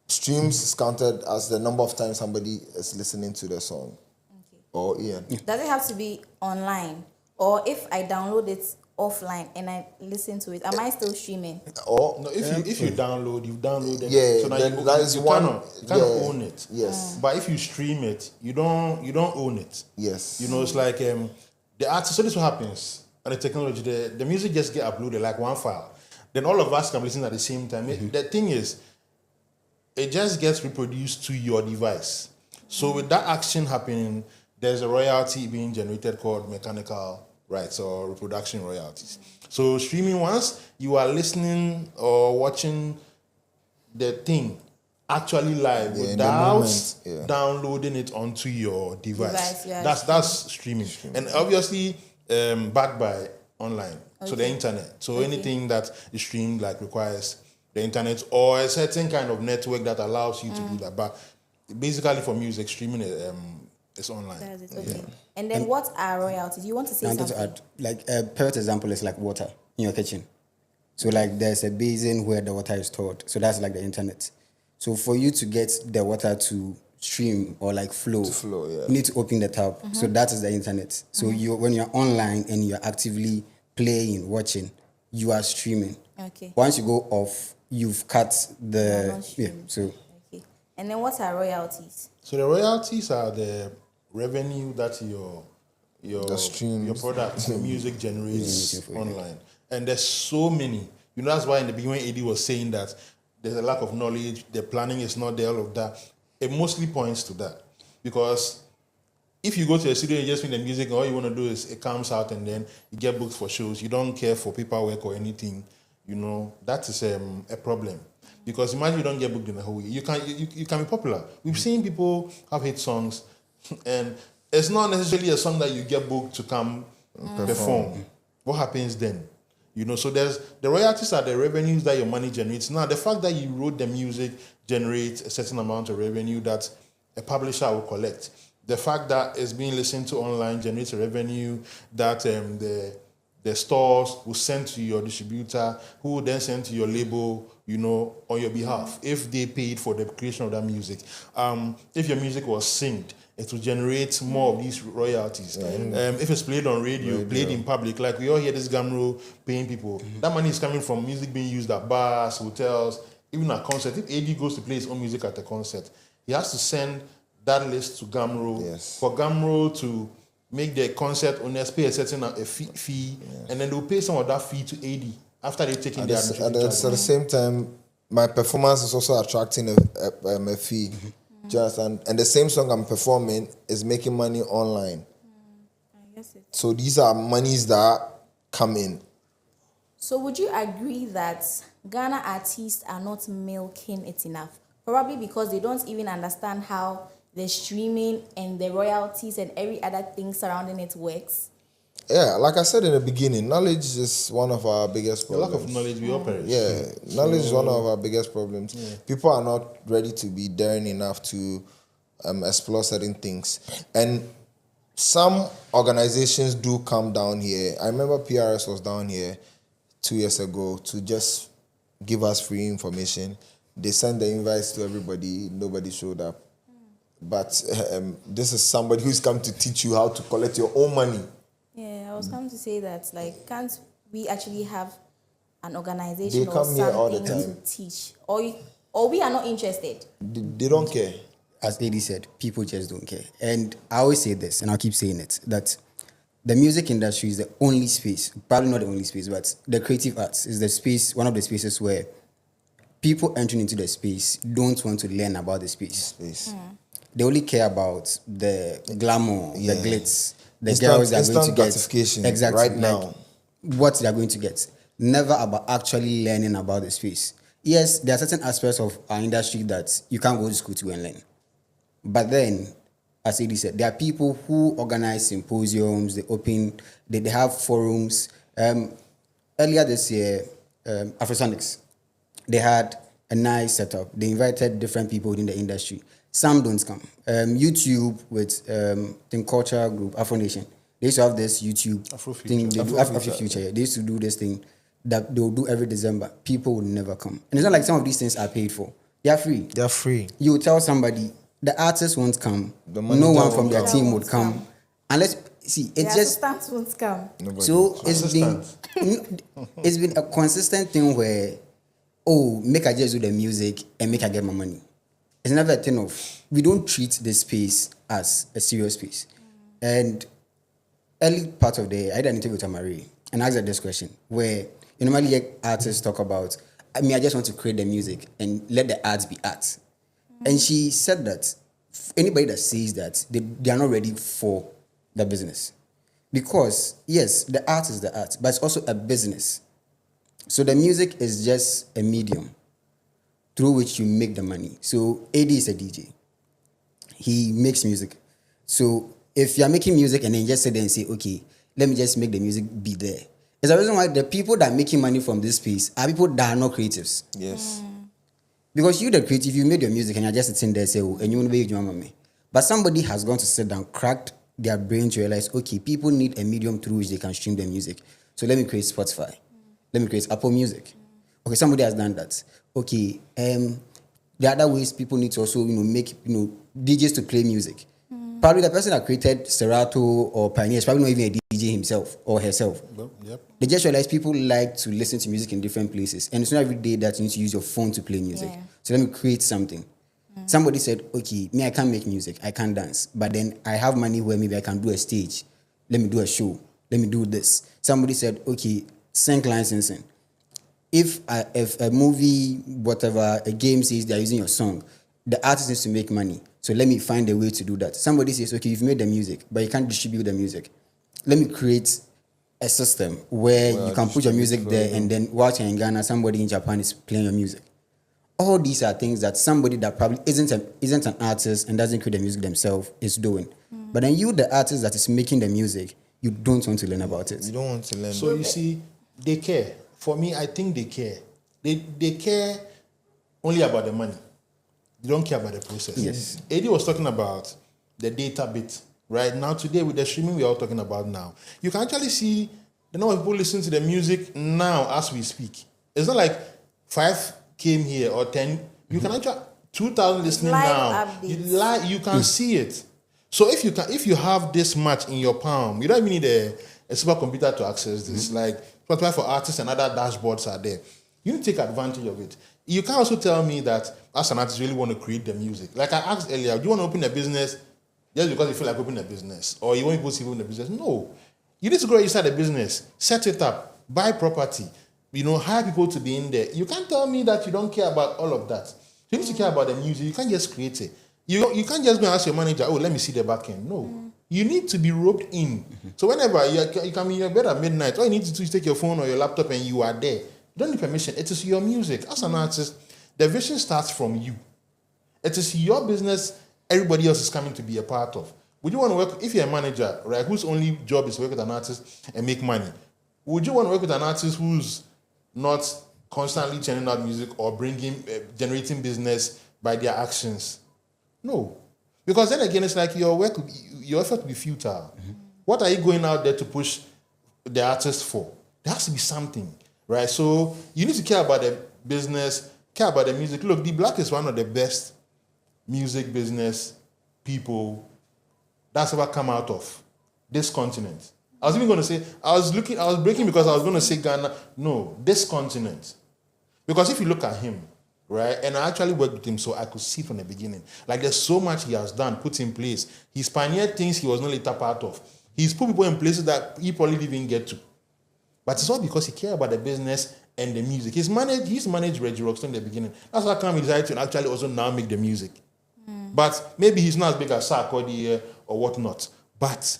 streams is counted as the number of times somebody is listening to the song. Okay. Or Does it have to be online? Or if I download it offline and I listen to it, am I still streaming? Or No, if you download, you download it. Yeah, so now then you that is you one. kind of own it. Yes. But if you stream it, you don't own it. Yes. You know, it's like the artist. So this is what happens on the technology. The music just get uploaded like one file. Then all of us can listen at the same time. The thing is, it just gets reproduced to your device. So with that action happening, there's a royalty being generated called mechanical rights or reproduction royalties. So streaming, once you are listening or watching the thing actually live Yeah, in the without moment, yeah. downloading it onto your device. Yeah, That's streaming. And obviously backed by online. So the internet. So anything that is streamed like requires the internet or a certain kind of network that allows you to do that. But basically for music, streaming is online. That is it. Okay. And then what are royalties? You want to say I wanted something? to add, like a perfect example is like water in your kitchen. So like there's a basin where the water is stored. So that's like the internet. So for you to get the water to stream or like flow, yeah. you need to open the tap. So that is the internet. So when you're online and you're actively playing, watching, you are streaming. Okay. Once you go off, you've cut the not streaming. So Okay. And then what are royalties? So the royalties are the revenue that The streams. your product, your music generates online. And there's so many. You know, that's why in the beginning when AD was saying that there's a lack of knowledge, the planning is not there, all of that. It mostly points to that. Because if you go to a studio and just make the music and all you want to do is it comes out and then you get booked for shows, you don't care for paperwork or anything, you know, that is a problem. Because imagine you don't get booked in the whole year. You can be popular. We've seen people have hit songs and it's not necessarily a song that you get booked to come perform. What happens then? You know, so the royalties are the revenues that your money generates. Now, the fact that you wrote the music generates a certain amount of revenue that a publisher will collect. The fact that it's being listened to online generates a revenue that the stores will send to your distributor, who will then send to your label, you know, on your behalf, if they paid for the creation of that music. If your music was synced, it will generate more of these royalties. If it's played on radio, played in public, like we all hear this Gamro paying people, that money is coming from music being used at bars, hotels, even at concerts. If AD goes to play his own music at a concert, he has to send that list to Gamro for Gamro to make the concert owners pay a certain fee, and then they'll pay some of that fee to AD after they've taken their administrative at the same time, my performance is also attracting a fee. Do you understand? And the same song I'm performing is making money online. I guess it. So these are monies that come in. So would you agree that Ghana artists are not milking it enough? Probably because they don't even understand how the streaming and the royalties and every other thing surrounding it works? Yeah, like I said in the beginning, knowledge is one of our biggest The problems. lack of knowledge, we operate. Yeah, knowledge is one of our biggest problems. People are not ready to be daring enough to explore certain things. And some organizations do come down here. I remember PRS was down here 2 years ago to just give us free information. They sent the invites to everybody. Nobody showed up. But this is somebody who's come to teach you how to collect your own money. Yeah, I was coming to say that, like, can't we actually have an organization They or come here all the something time. to teach? Or we are not interested? They don't care. as AD said, people just don't care. And I always say this, and I'll keep saying it, that the music industry is the only space, probably not the only space, but the creative arts is the space, one of the spaces where people entering into the space don't want to learn about the space. They only care about the glamour, the glitz, the girls they're going to get. Gratification Exactly. right now. What they're going to get. Never about actually learning about the space. Yes, there are certain aspects of our industry that you can't go to school to and learn. But then, as AD said, there are people who organize symposiums, they have forums. Earlier this year, Afrosonics, they had a nice setup. They invited different people in the industry. Some don't come. YouTube with the culture group, Afro Nation, they used to have this YouTube thing. They do Afrofuture. They used to do this thing that they'll do every December. People will never come. And it's not like some of these things are paid for. They are free. They're free. You tell somebody, the artist won't come. The money No one won't from their come. team would come. Unless, see, The it's just assistants won't come. so it's been a consistent thing where make I just do the music and make I get my money. It's never a thing of we don't treat this space as a serious space. And early part of the I did an interview with Amari and asked her this question where you normally hear artists talk about I just want to create the music and let the arts be art. And she said that anybody that says that they are not ready for the business. Because yes, the art is the art, but it's also a business. So the music is just a medium through which you make the money. So AD is a DJ. He makes music. So if you're making music and then you just sit there and say, okay, let me just make the music be there. There's a reason why the people that are making money from this space are people that are not creatives. Yes. Because you, the creative, you made your music and you're just sitting there and say, and you want to be your money. But somebody has gone to sit down, cracked their brain to realize, okay, people need a medium through which they can stream their music. So let me create Spotify. Let me create Apple Music. Okay, somebody has done that. Okay, the other ways people need to also, make, DJs to play music. Probably the person that created Serato or Pioneer is probably not even a DJ himself or herself. Yep. They just realize people like to listen to music in different places. And it's not every day that you need to use your phone to play music. Yeah. So let me create something. Somebody said, okay, I can't make music, I can't dance. But then I have money where maybe I can do a stage. Let me do a show. Let me do this. Somebody said, okay, sync licensing. If a movie, whatever, a game says they're using your song, the artist needs to make money. So let me find a way to do that. Somebody says, okay, you've made the music, but you can't distribute the music. Let me create a system where you can put your music there and then while you're in Ghana, somebody in Japan is playing your music. All these are things that somebody that probably isn't an artist and doesn't create the music themselves is doing. But then you, the artist that is making the music, you don't want to learn about it. You don't want to learn. So you see, they care. For me, I think they care. They care only about the money. They don't care about the process. Yes. AD was talking about the data bit. Right now, today, with the streaming we're all talking about now, you can actually see the number of people listening to the music now as we speak. It's not like 5 came here or 10. You can actually 2,000 listening Live now. updates. You can see it. So if you have this much in your palm, you don't even need a supercomputer to access this. Like Spotify for artists and other dashboards are there. You need to take advantage of it. You can also tell me that as an artist, you really want to create the music. Like I asked earlier, do you want to open a business just because you feel like opening a business? Or you want people to open a business? No. You need to go inside the business, set it up, buy property, hire people to be in there. You can't tell me that you don't care about all of that. You need to care about the music. You can't just create it. You can't just go and ask your manager, let me see the back end. No. You need to be roped in. So whenever you can be in your bed at midnight, all you need to do is take your phone or your laptop and you are there. You don't need permission. It is your music. As an artist, the vision starts from you. It is your business everybody else is coming to be a part of. Would you want to work, if you're a manager, right, whose only job is to work with an artist and make money, would you want to work with an artist who's not constantly churning out music or generating business by their actions? No. Because then again, it's like your effort will be futile. What are you going out there to push the artist for? There has to be something, right? So you need to care about the business, care about the music. Look, D Black is one of the best music business people that's ever come out of this continent. I was even going to say, I was breaking because I was going to say Ghana. No, this continent. Because if you look at him, right, and I actually worked with him, so I could see from the beginning. Like there's so much he has done, put in place. He's pioneered things he was not later part of. He's put people in places that he probably didn't even get to. But it's all because he cared about the business and the music. He's managed Reggie Rockstar in the beginning. That's how come he decided to actually also now make the music. But maybe he's not as big as Sarkodie or whatnot. But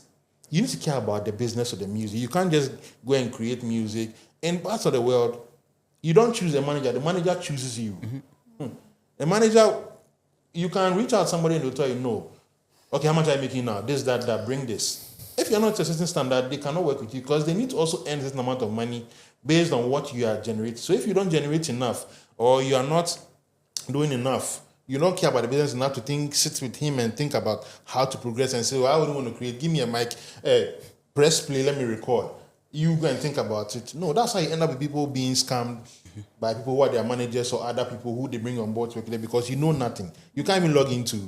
you need to care about the business of the music. You can't just go and create music. In parts of the world, you don't choose a manager. The manager chooses you. The manager, you can reach out to somebody and they'll tell you, no. Okay, how much are you making now? This, that, bring this. If you're not to a certain standard, they cannot work with you because they need to also earn a certain amount of money based on what you are generating. So if you don't generate enough or you are not doing enough, you don't care about the business enough to sit with him and think about how to progress and say, well, I wouldn't want to create. Give me a mic, press play, let me record. You go and think about it. No, that's how you end up with people being scammed by people who are their managers or other people who they bring on board to work with them because you know nothing. You can't even log into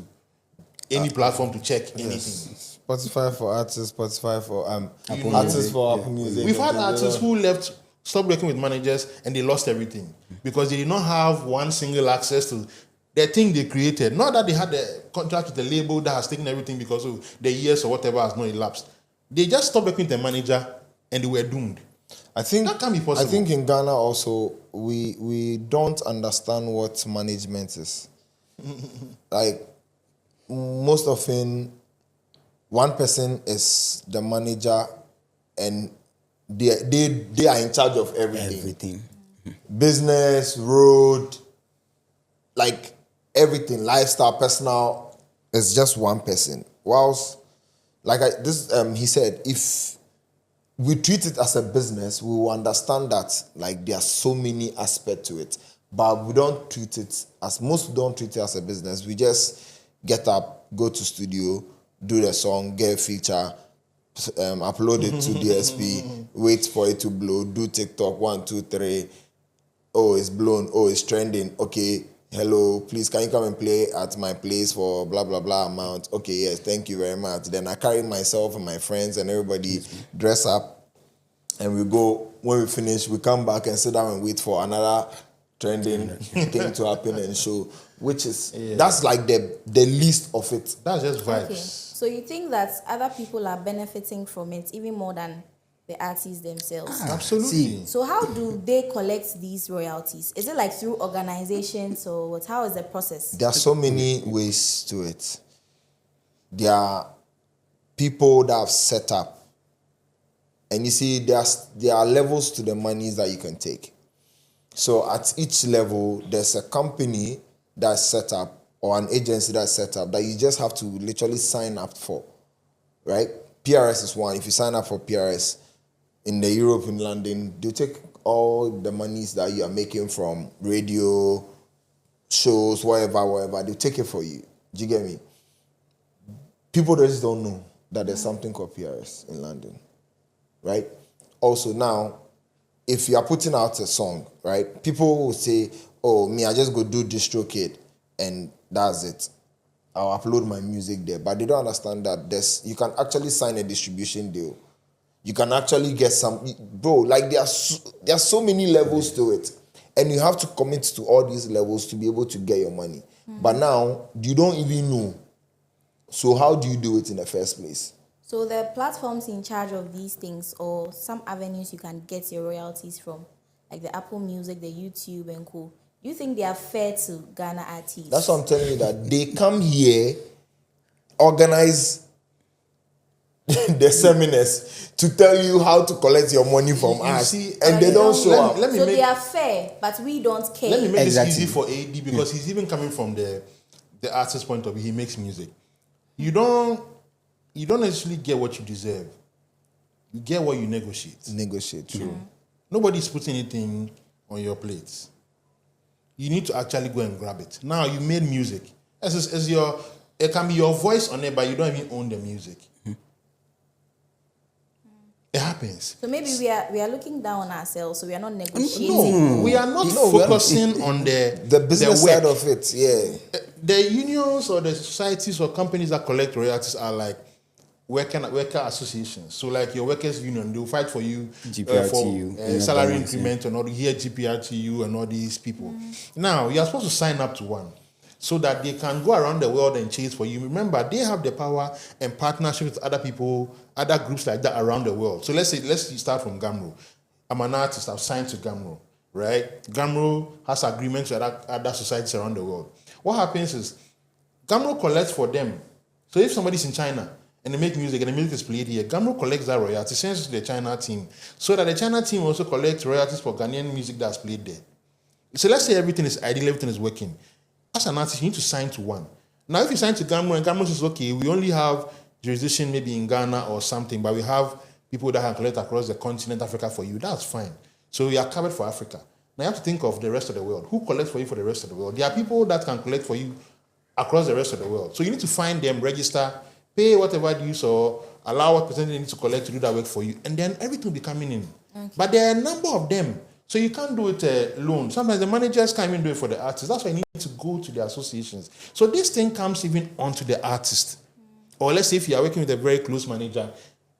any platform to check anything. Spotify for artists, Spotify for Apple artists Music, for yeah. Apple Music. We've had artists who left, stopped working with managers, and they lost everything because they did not have one single access to the thing they created. Not that they had the contract with the label that has taken everything because of the years or whatever has not elapsed. They just stopped working with the manager and they were doomed. I think That can be possible. I think in Ghana also we don't understand what management is. Like most often, one person is the manager, and they are in charge of everything. Business, road, like everything, lifestyle, personal. It's just one person. Whilst, he said, if we treat it as a business, we will understand that like there are so many aspects to it. But we don't treat it as most don't treat it as a business. We just get up, go to studio, do the song, get a feature, upload it to DSP, wait for it to blow, do TikTok 1, 2, 3. Oh, it's blown. Oh, it's trending. Okay, hello, please can you come and play at my place for blah blah blah amount? Okay, yes, thank you very much. Then I carry myself and my friends and everybody dress up, and we go. When we finish, we come back and sit down and wait for another trending thing to happen and show, which is that's like the least of it. That's just vibes. Okay. So you think that other people are benefiting from it even more than the artists themselves? Absolutely. So how do they collect these royalties? Is it like through organizations or what? How is the process? There are so many ways to it. There are people that have set up, and you see there are levels to the monies that you can take. So at each level, there's a company that's set up or an agency that's set up that you just have to literally sign up for, right? PRS is one. If you sign up for PRS in the Europe, in London, they take all the monies that you are making from radio, shows, whatever, they take it for you. Do you get me? People just don't know that there's something called PRS in London, right? Also now, if you are putting out a song, right, people will say, oh, me, I just go do DistroKid and that's it. I'll upload my music there. But they don't understand that you can actually sign a distribution deal. You can actually get some, bro, like there are so many levels to it. And you have to commit to all these levels to be able to get your money. But now, you don't even know. So how do you do it in the first place? So the platforms in charge of these things or some avenues you can get your royalties from, like the Apple Music, the YouTube and co. Do you think they are fair to Ghana artists? That's what I'm telling you, that they come here, organize the seminars to tell you how to collect your money from us, see, and they don't show up. They are fair, but we don't care. Let me make this easy for AD because he's even coming from the artist's point of view. He makes music. You don't necessarily get what you deserve. You get what you negotiate. Negotiate, true. Nobody's putting anything on your plate. You need to actually go and grab it. Now you made music. It can be your voice on it, but you don't even own the music. It happens. So maybe we are looking down on ourselves, so we are not negotiating. No, we are not focusing on the business work side of it, yeah. The unions or the societies or companies that collect royalties are like worker associations. So like your workers union, they'll fight for you for salary increment and all here GPRTU and all these people. Now you're supposed to sign up to one so that they can go around the world and chase for you. Remember, they have the power and partnership with other people, other groups like that around the world. So let's start from Gamro. I'm an artist, I've signed to Gamro, right? Gamro has agreements with other societies around the world. What happens is Gamro collects for them. So if somebody's in China and they make music and the music is played here, Gamro collects that royalty, sends it to the China team, so that the China team also collects royalties for Ghanaian music that's played there. So let's say everything is ideal, everything is working. As an artist, you need to sign to one. Now, if you sign to Gamro and Gamro says, okay, we only have jurisdiction maybe in Ghana or something, but we have people that can collect across the continent, Africa for you, that's fine. So we are covered for Africa. Now you have to think of the rest of the world. Who collects for you for the rest of the world? There are people that can collect for you across the rest of the world. So you need to find them, register, pay whatever dues or allow what percentage they need to collect to do that work for you. And then everything will be coming in. Okay. But there are a number of them. So you can't do it alone. Sometimes the managers can't even do it for the artists. That's why you need to go to the associations. So this thing comes even onto the artist. or let's say if you are working with a very close manager,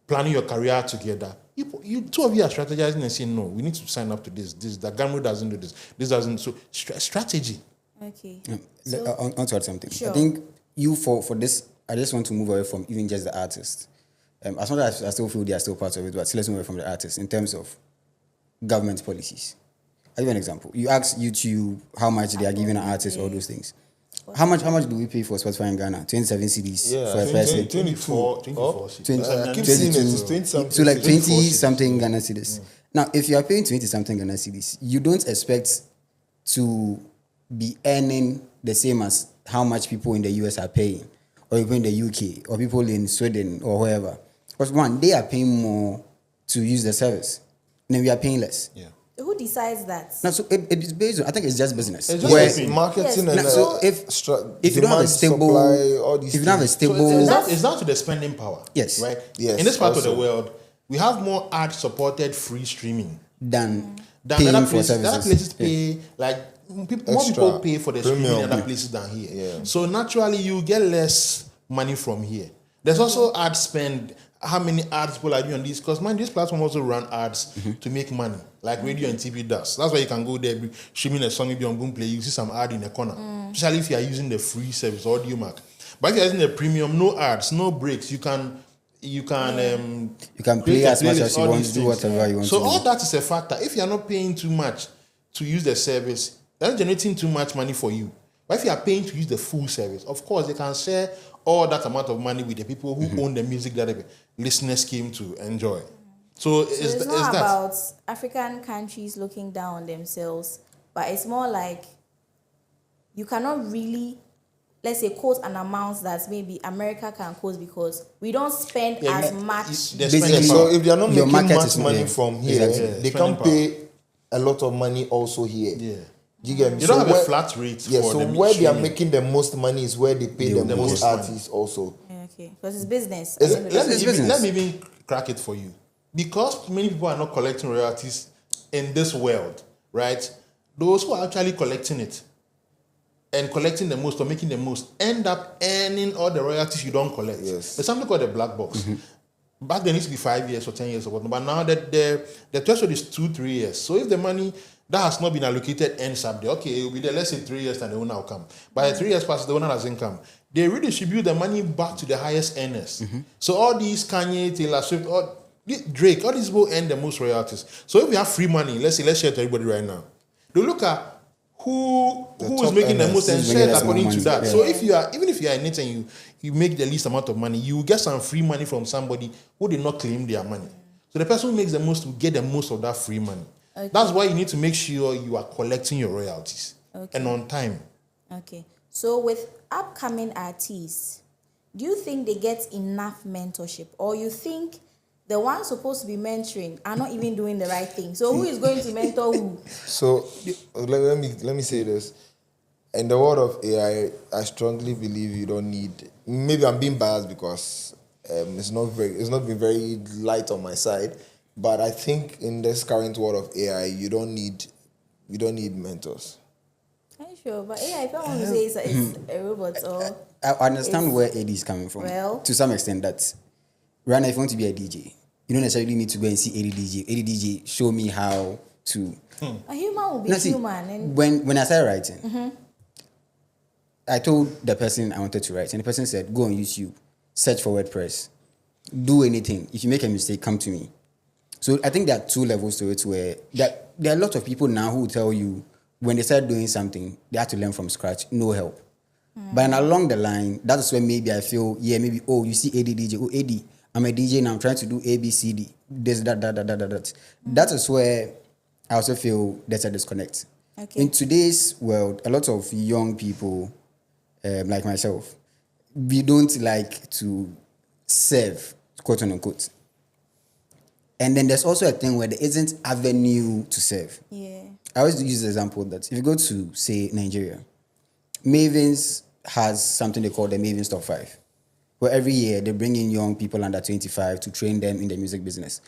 planning your career together, you two of you are strategizing and saying, no, we need to sign up to this. The Gamro doesn't do this. This doesn't. So strategy. Okay. I want to add something. Sure. I think you for this, I just want to move away from even just the artist. As much as I still feel they are still part of it, but let's move away from the artist in terms of government policies. I'll give you an example. You ask YouTube how much they are giving an artist, all those things. How much do we pay for Spotify in Ghana? 27 CDs for a person. 24 I keep seeing it, it's 20 something. So like 20 something Ghana cedis. Now, if you are paying 20 something Ghana cedis, you don't expect to be earning the same as how much people in the US are paying, or people in the UK, or people in Sweden, or wherever. Because one, they are paying more to use the service, and then we are paying less. Yeah. Who decides that? Now, so it is based on, I think it's just business. It's just Where- business. Marketing Yes. and So if you don't have a demand, stable, supply, all these if you don't have a things. stable, It's down to the spending power. Yes. Right? Yes, In this part of also. the world, we have more ad-supported free streaming than than paying other for places. services. Other places pay, like, more Extra people pay for the streaming premium. in other places than here. Yeah. So naturally, you get less money from here. There's also ad spend. How many ads people are doing on these? Because man, this platform also run ads to make money, like radio and TV does. That's why you can go there, streaming a song, maybe on Boomplay, you see some ad in the corner. Especially if you are using the free service, Audio Mac. But if you are using the premium, no ads, no breaks. You can you can create play a as much playlist, as you all want, these do things. whatever you want So to all do. that is a factor. If you are not paying too much to use the service, that's generating too much money for you. But if you are paying to use the full service, of course they can share all that amount of money with the people who own the music that the listeners came to enjoy. So It's not that. about African countries looking down on themselves, but it's more like you cannot really, let's say, quote an amount that maybe America can quote because we don't spend Yeah, as you- much. they're Basically, spending So power. if they are not Your making market much is money there. from here, Exactly. Yeah, they spending can pay a lot of money also here. Yeah. Do you get me? You don't have a where- flat rate Yeah, for so the where they are streaming. making the most money is where they pay the most most money. artists also. Yeah, okay, because it's business. Is At it- the end of the Let me, day. It's business. let me even crack it for you. Because many people are not collecting royalties in this world, right? Those who are actually collecting it and collecting the most or making the most end up earning all the royalties you don't collect. Yes. There's something called the black box. Back then it used to be 5 years or 10 years or whatnot, but now that the threshold is 2-3 years. So if the money that has not been allocated ends up there, okay, it will be there, let's say 3 years, and the owner will come. By the 3 years passes, the owner doesn't come. They redistribute the money back to the highest earners. So all these Kanye, Taylor Swift, Drake, all these people earn the most royalties. So if we have free money, let's share it to everybody right now. They look at who is top making the earners. most and Who's share making it the according most to money. that. Yeah. So if you are, even if you are in it and you make the least amount of money, you will get some free money from somebody who did not claim their money. So the person who makes the most will get the most of that free money. Okay. That's why you need to make sure you are collecting your royalties and on time. Okay. So with upcoming artists, do you think they get enough mentorship, or you think the ones supposed to be mentoring are not even doing the right thing? So who is going to mentor who? So let me say this. In the world of AI, I strongly believe you don't need. Maybe I'm being biased because it's not been very light on my side. But I think in this current world of AI, you don't need mentors. Are you sure? But AI, if I want to say it's a robot or I understand It's- where AD is coming from. Well- to some extent, that right now, if you want to be a DJ, you don't necessarily need to go and see ADDJ. ADDJ, show me how to. a human will be Now, see, human, and when I started writing, I told the person I wanted to write, and the person said, "Go on YouTube, search for WordPress, do anything. If you make a mistake, come to me." So I think there are two levels to it, where there are a lot of people now who will tell you when they start doing something, they have to learn from scratch, no help. But then along the line, that's where maybe I feel, you see ADDJ, AD, I'm a DJ now, I'm trying to do A, B, C, D, this, that. That is where I also feel there's a disconnect. Okay. In today's world, a lot of young people, like myself, we don't like to serve, quote unquote. And then there's also a thing where there isn't avenue to serve. yeah, I always use the example that if you go to, say, Nigeria, Mavens has something they call the Mavens Top 5, where every year they bring in young people under 25 to train them in the music business.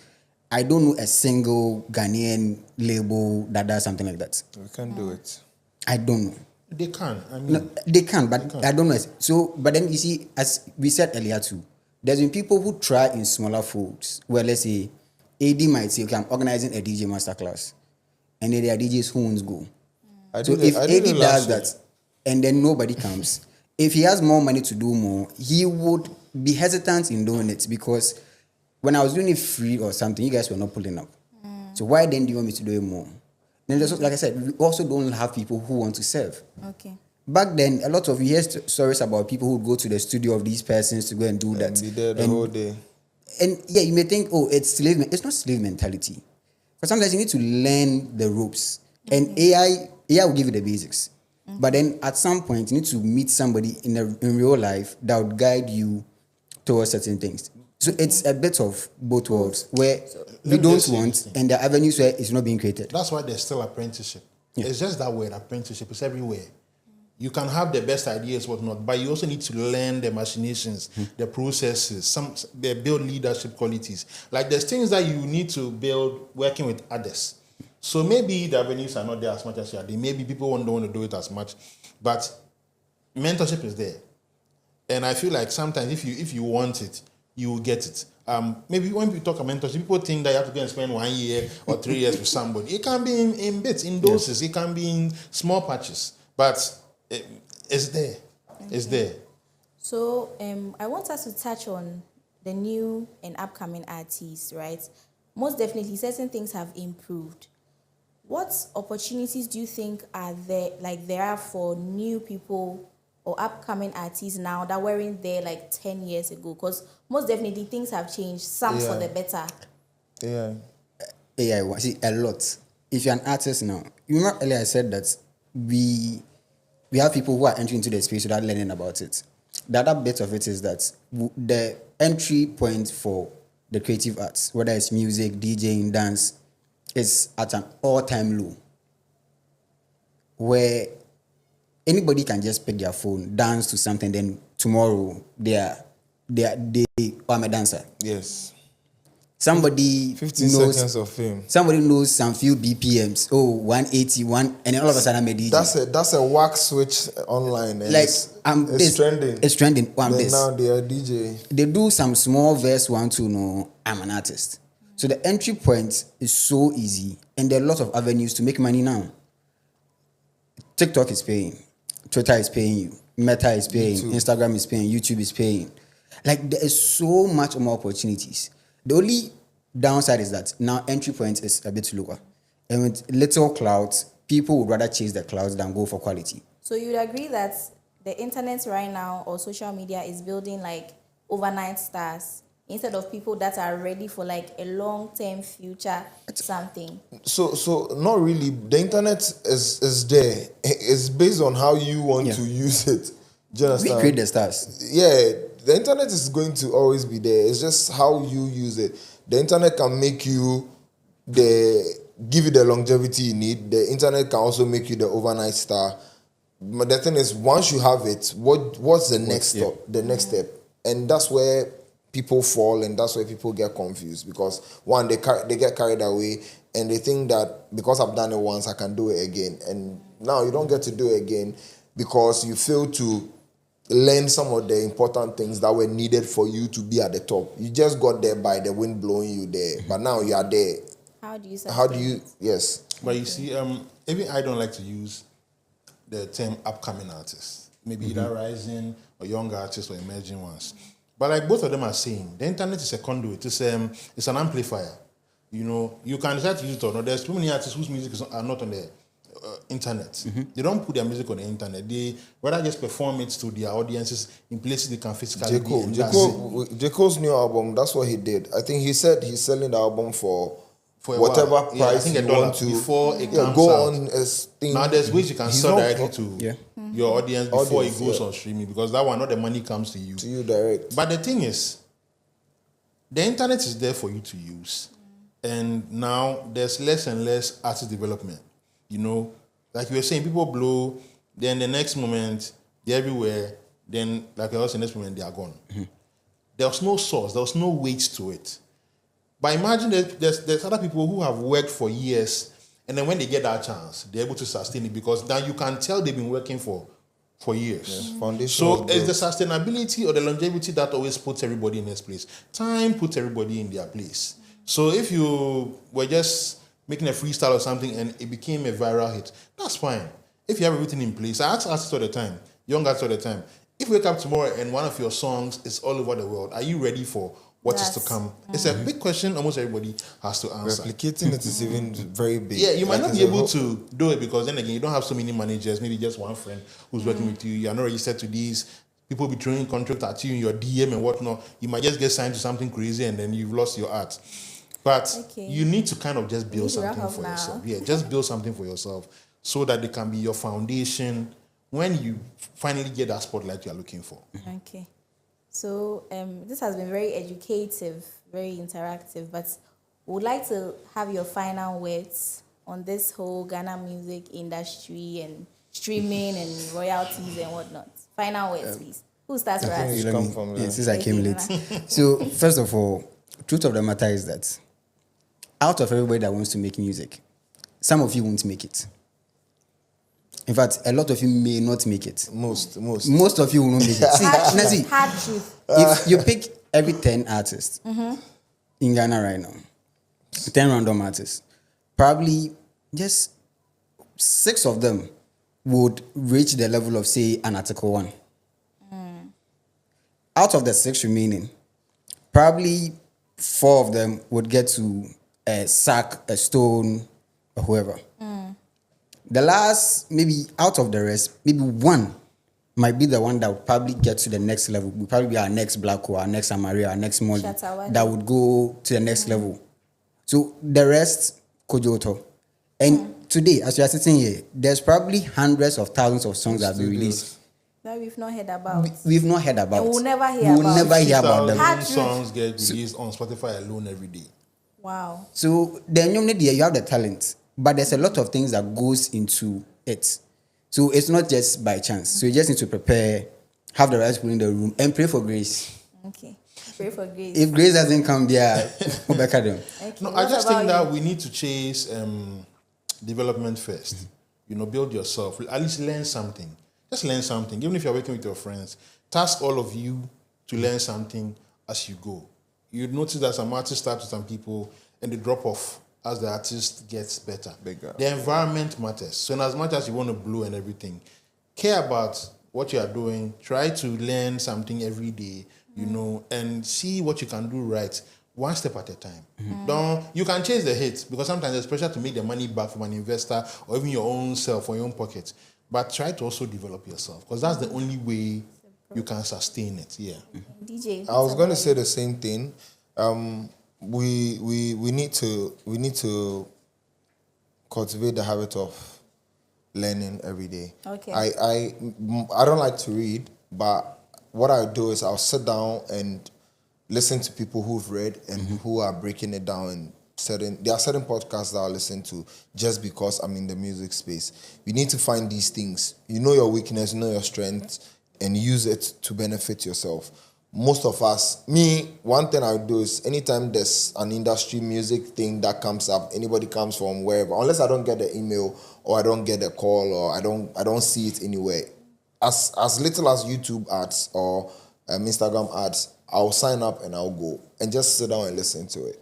I don't know a single Ghanaian label that does something like that. We can't do it. I don't know. They can. I mean, No, they can, but I don't know. So, but then you see, as we said earlier too, there's been people who try in smaller folds where, let's say, AD might say, okay, I'm organizing a DJ masterclass, and then there are DJs who won't go. So if AD does that, and then nobody comes, if he has more money to do more, he would be hesitant in doing it, because when I was doing it free or something, you guys were not pulling up. So why then do you want me to do it more? Then there's also, like I said, we also don't have people who want to serve. Okay. Back then, a lot of you hear stories about people who go to the studio of these persons to go and do that. Be there the whole day. And yeah, you may think, oh, it's slave. It's not slave mentality. But sometimes you need to learn the ropes. And AI will give you the basics. But then at some point, you need to meet somebody in real life that would guide you towards certain things. So it's a bit of both worlds, where we don't want, and there are avenues where it's not being created. that's why there's still apprenticeship. Yeah. It's just that word, apprenticeship. It's everywhere. You can have the best ideas, whatnot, but you also need to learn the machinations, the processes, they build leadership qualities. Like there's things that you need to build working with others. So maybe the avenues are not there as much as you are. Maybe people don't want to do it as much, but mentorship is there. And I feel like sometimes if you want it, you will get it. Maybe when we talk about mentorship, people think that you have to go and spend 1 year or 3 years with somebody. It can be in bits, in doses. It can be in small patches, but it's there. It's there. So I want us to touch on the new and upcoming artists, right? Most definitely, certain things have improved. What opportunities do you think are there for new people or upcoming artists now that weren't there like 10 years ago? Because most definitely things have changed, some for the better. AI, see, a lot. If you're an artist now, you remember earlier I said that we have people who are entering into the space without learning about it. The other bit of it is that the entry point for the creative arts, whether it's music, DJing, dance, is at an all-time low, where anybody can just pick their phone, dance to something, then tomorrow I'm a dancer. Yes. Somebody 15 knows, seconds of fame. Somebody knows some few BPMs. Oh, 181, and then all of a sudden I'm a DJ. That's a wax switch online. And Like it's trending. It's trending. Then now they are DJ. They do some small verse 1, 2. No, I'm an artist. So the entry point is so easy, and there are a lot of avenues to make money now. TikTok is paying, Twitter is paying you, Meta is paying, Instagram is paying, YouTube is paying. Like there is so much more opportunities. The only downside is that now entry point is a bit lower, and with little clouds, people would rather chase the clouds than go for quality. So you'd agree that the internet right now or social media is building like overnight stars instead of people that are ready for like a long-term future something? So not really. The internet is there. It's based on how you want to use it. Do you understand? We create the stars. Yeah, the internet is going to always be there. It's just how you use it. The internet can make you give you the longevity you need. The internet can also make you the overnight star. But the thing is, once you have it, what's the next step? The next step, and that's where people fall, and that's where people get confused, because one, they get carried away, and they think that because I've done it once, I can do it again. And now you don't get to do it again because you fail to learn some of the important things that were needed for you to be at the top. You just got there by the wind blowing you there, but now you are there. How do you Yes. But you see, even I don't like to use the term upcoming artists. Maybe either rising or young artists or emerging ones. But like both of them are saying, the internet is a conduit. It's an amplifier. You know, you can decide to use it or not. There's too many artists whose music are not on the internet. They don't put their music on the internet. They rather just perform it to their audiences in places they can physically be. J. Cole's new album, that's what he did. I think he said he's selling the album for whatever price you want to. Before it comes go out. on as thing. Now there's ways you can sell directly to your audience before it goes on streaming, because that one, not the money comes to you. To you direct. But the thing is, the internet is there for you to use. And now there's less and less artist development. You know, like you were saying, people blow, then the next moment, they're everywhere, then like I was saying, the next moment, they are gone. There was no source, there was no weight to it. But imagine that there's other people who have worked for years And then when they get that chance, they're able to sustain it because now you can tell they've been working for years. Yes, foundation So was it's the built. sustainability or the longevity that always puts everybody in its place. Time puts everybody in their place. So if you were just making a freestyle or something and it became a viral hit, that's fine. If you have everything in place, I ask artists all the time, young artists all the time, if you wake up tomorrow and one of your songs is all over the world, are you ready for what is to come? It's a big question almost everybody has to answer. Replicating it is even very big. Yeah, you might not it's be a able whole- to do it because then again, you don't have so many managers, maybe just one friend who's working with you. You are not registered to these. People be throwing contract at you in your DM and whatnot. You might just get signed to something crazy and then you've lost your art. But you need to kind of just build need to wrap something up for now. yourself. Yeah, just build something for yourself so that it can be your foundation when you finally get that spotlight you're looking for. Okay. So this has been very educative, very interactive, but we would like to have your final words on this whole Ghana music industry and streaming and royalties and whatnot. Final words, please. Who starts for think us? you come from there. Since I came Okay, late. So first of all, truth of the matter is that out of everybody that wants to make music, some of you won't make it. In fact, a lot of you may not make it. Most. Most of you will not make it. See, Hard Nazi, truth. Hard truth. if you pick every 10 artists in Ghana right now, 10 random artists, probably just 6 of them would reach the level of, say, an Article 1. Out of the 6 remaining, probably 4 of them would get to a sack, a stone, or whoever. The last, maybe out of the rest, maybe 1 might be the one that would probably get to the next level. Would probably be our next Black Hole, our next Amaria, our next Molly, Shatawale. that would go to the next level. So the rest, Kojo. And today, as we are sitting here, there's probably hundreds of thousands of songs that have been released. That we've not heard about. We've not heard about. And we'll never hear We will about. never hear about them. 50,000 songs get released on Spotify alone every day. Wow. So then you have the talent, but there's a lot of things that goes into it. So it's not just by chance. So you just need to prepare, have the right people in the room, and pray for grace. Okay. Pray for grace. If grace doesn't come there, we'll back at them. Okay. No, What I just about think that you? we need to chase development first. You know, build yourself. At least learn something. Just learn something. Even if you're working with your friends, task all of you to learn something as you go. You'd notice that some artists start with some people and they drop off as the artist gets better. Bigger. The environment matters. So in as much as you want to blow and everything, care about what you are doing. Try to learn something every day, you know, and see what you can do right. One step at a time. You can chase the hits because sometimes there's pressure to make the money back from an investor or even your own self or your own pocket. But try to also develop yourself because that's the only way you can sustain it. Yeah. DJ. I was going to say the same thing. We need to cultivate the habit of learning every day. Okay. I don't like to read, but what I do is I'll sit down and listen to people who've read and who are breaking it down in there are certain podcasts that I listen to just because I'm in the music space. You need to find these things. You know your weakness, you know your strengths, and use it to benefit yourself. Most of us, one thing I do is anytime there's an industry music thing that comes up, anybody comes from wherever, unless I don't get the email or I don't get the call or I don't see it anywhere. As little as YouTube ads or Instagram ads, I'll sign up and I'll go and just sit down and listen to it.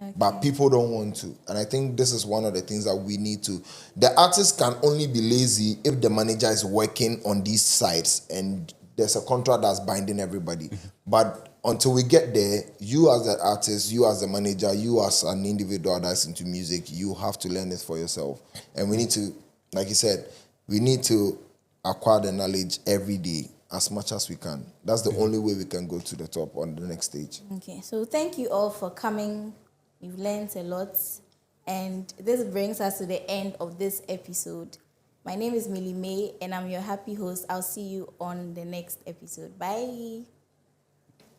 Okay. But people don't want to. And I think this is one of the things that we need to. The artist can only be lazy if the manager is working on these sites and there's a contract that's binding everybody. But until we get there, you as the artist, you as the manager, you as an individual that's into music, you have to learn this for yourself. And we need to, like you said, we need to acquire the knowledge every day as much as we can. That's the only way we can go to the top on the next stage. Okay, so thank you all for coming. You've learned a lot. And this brings us to the end of this episode. My name is Millie May, and I'm your happy host. I'll see you on the next episode. Bye.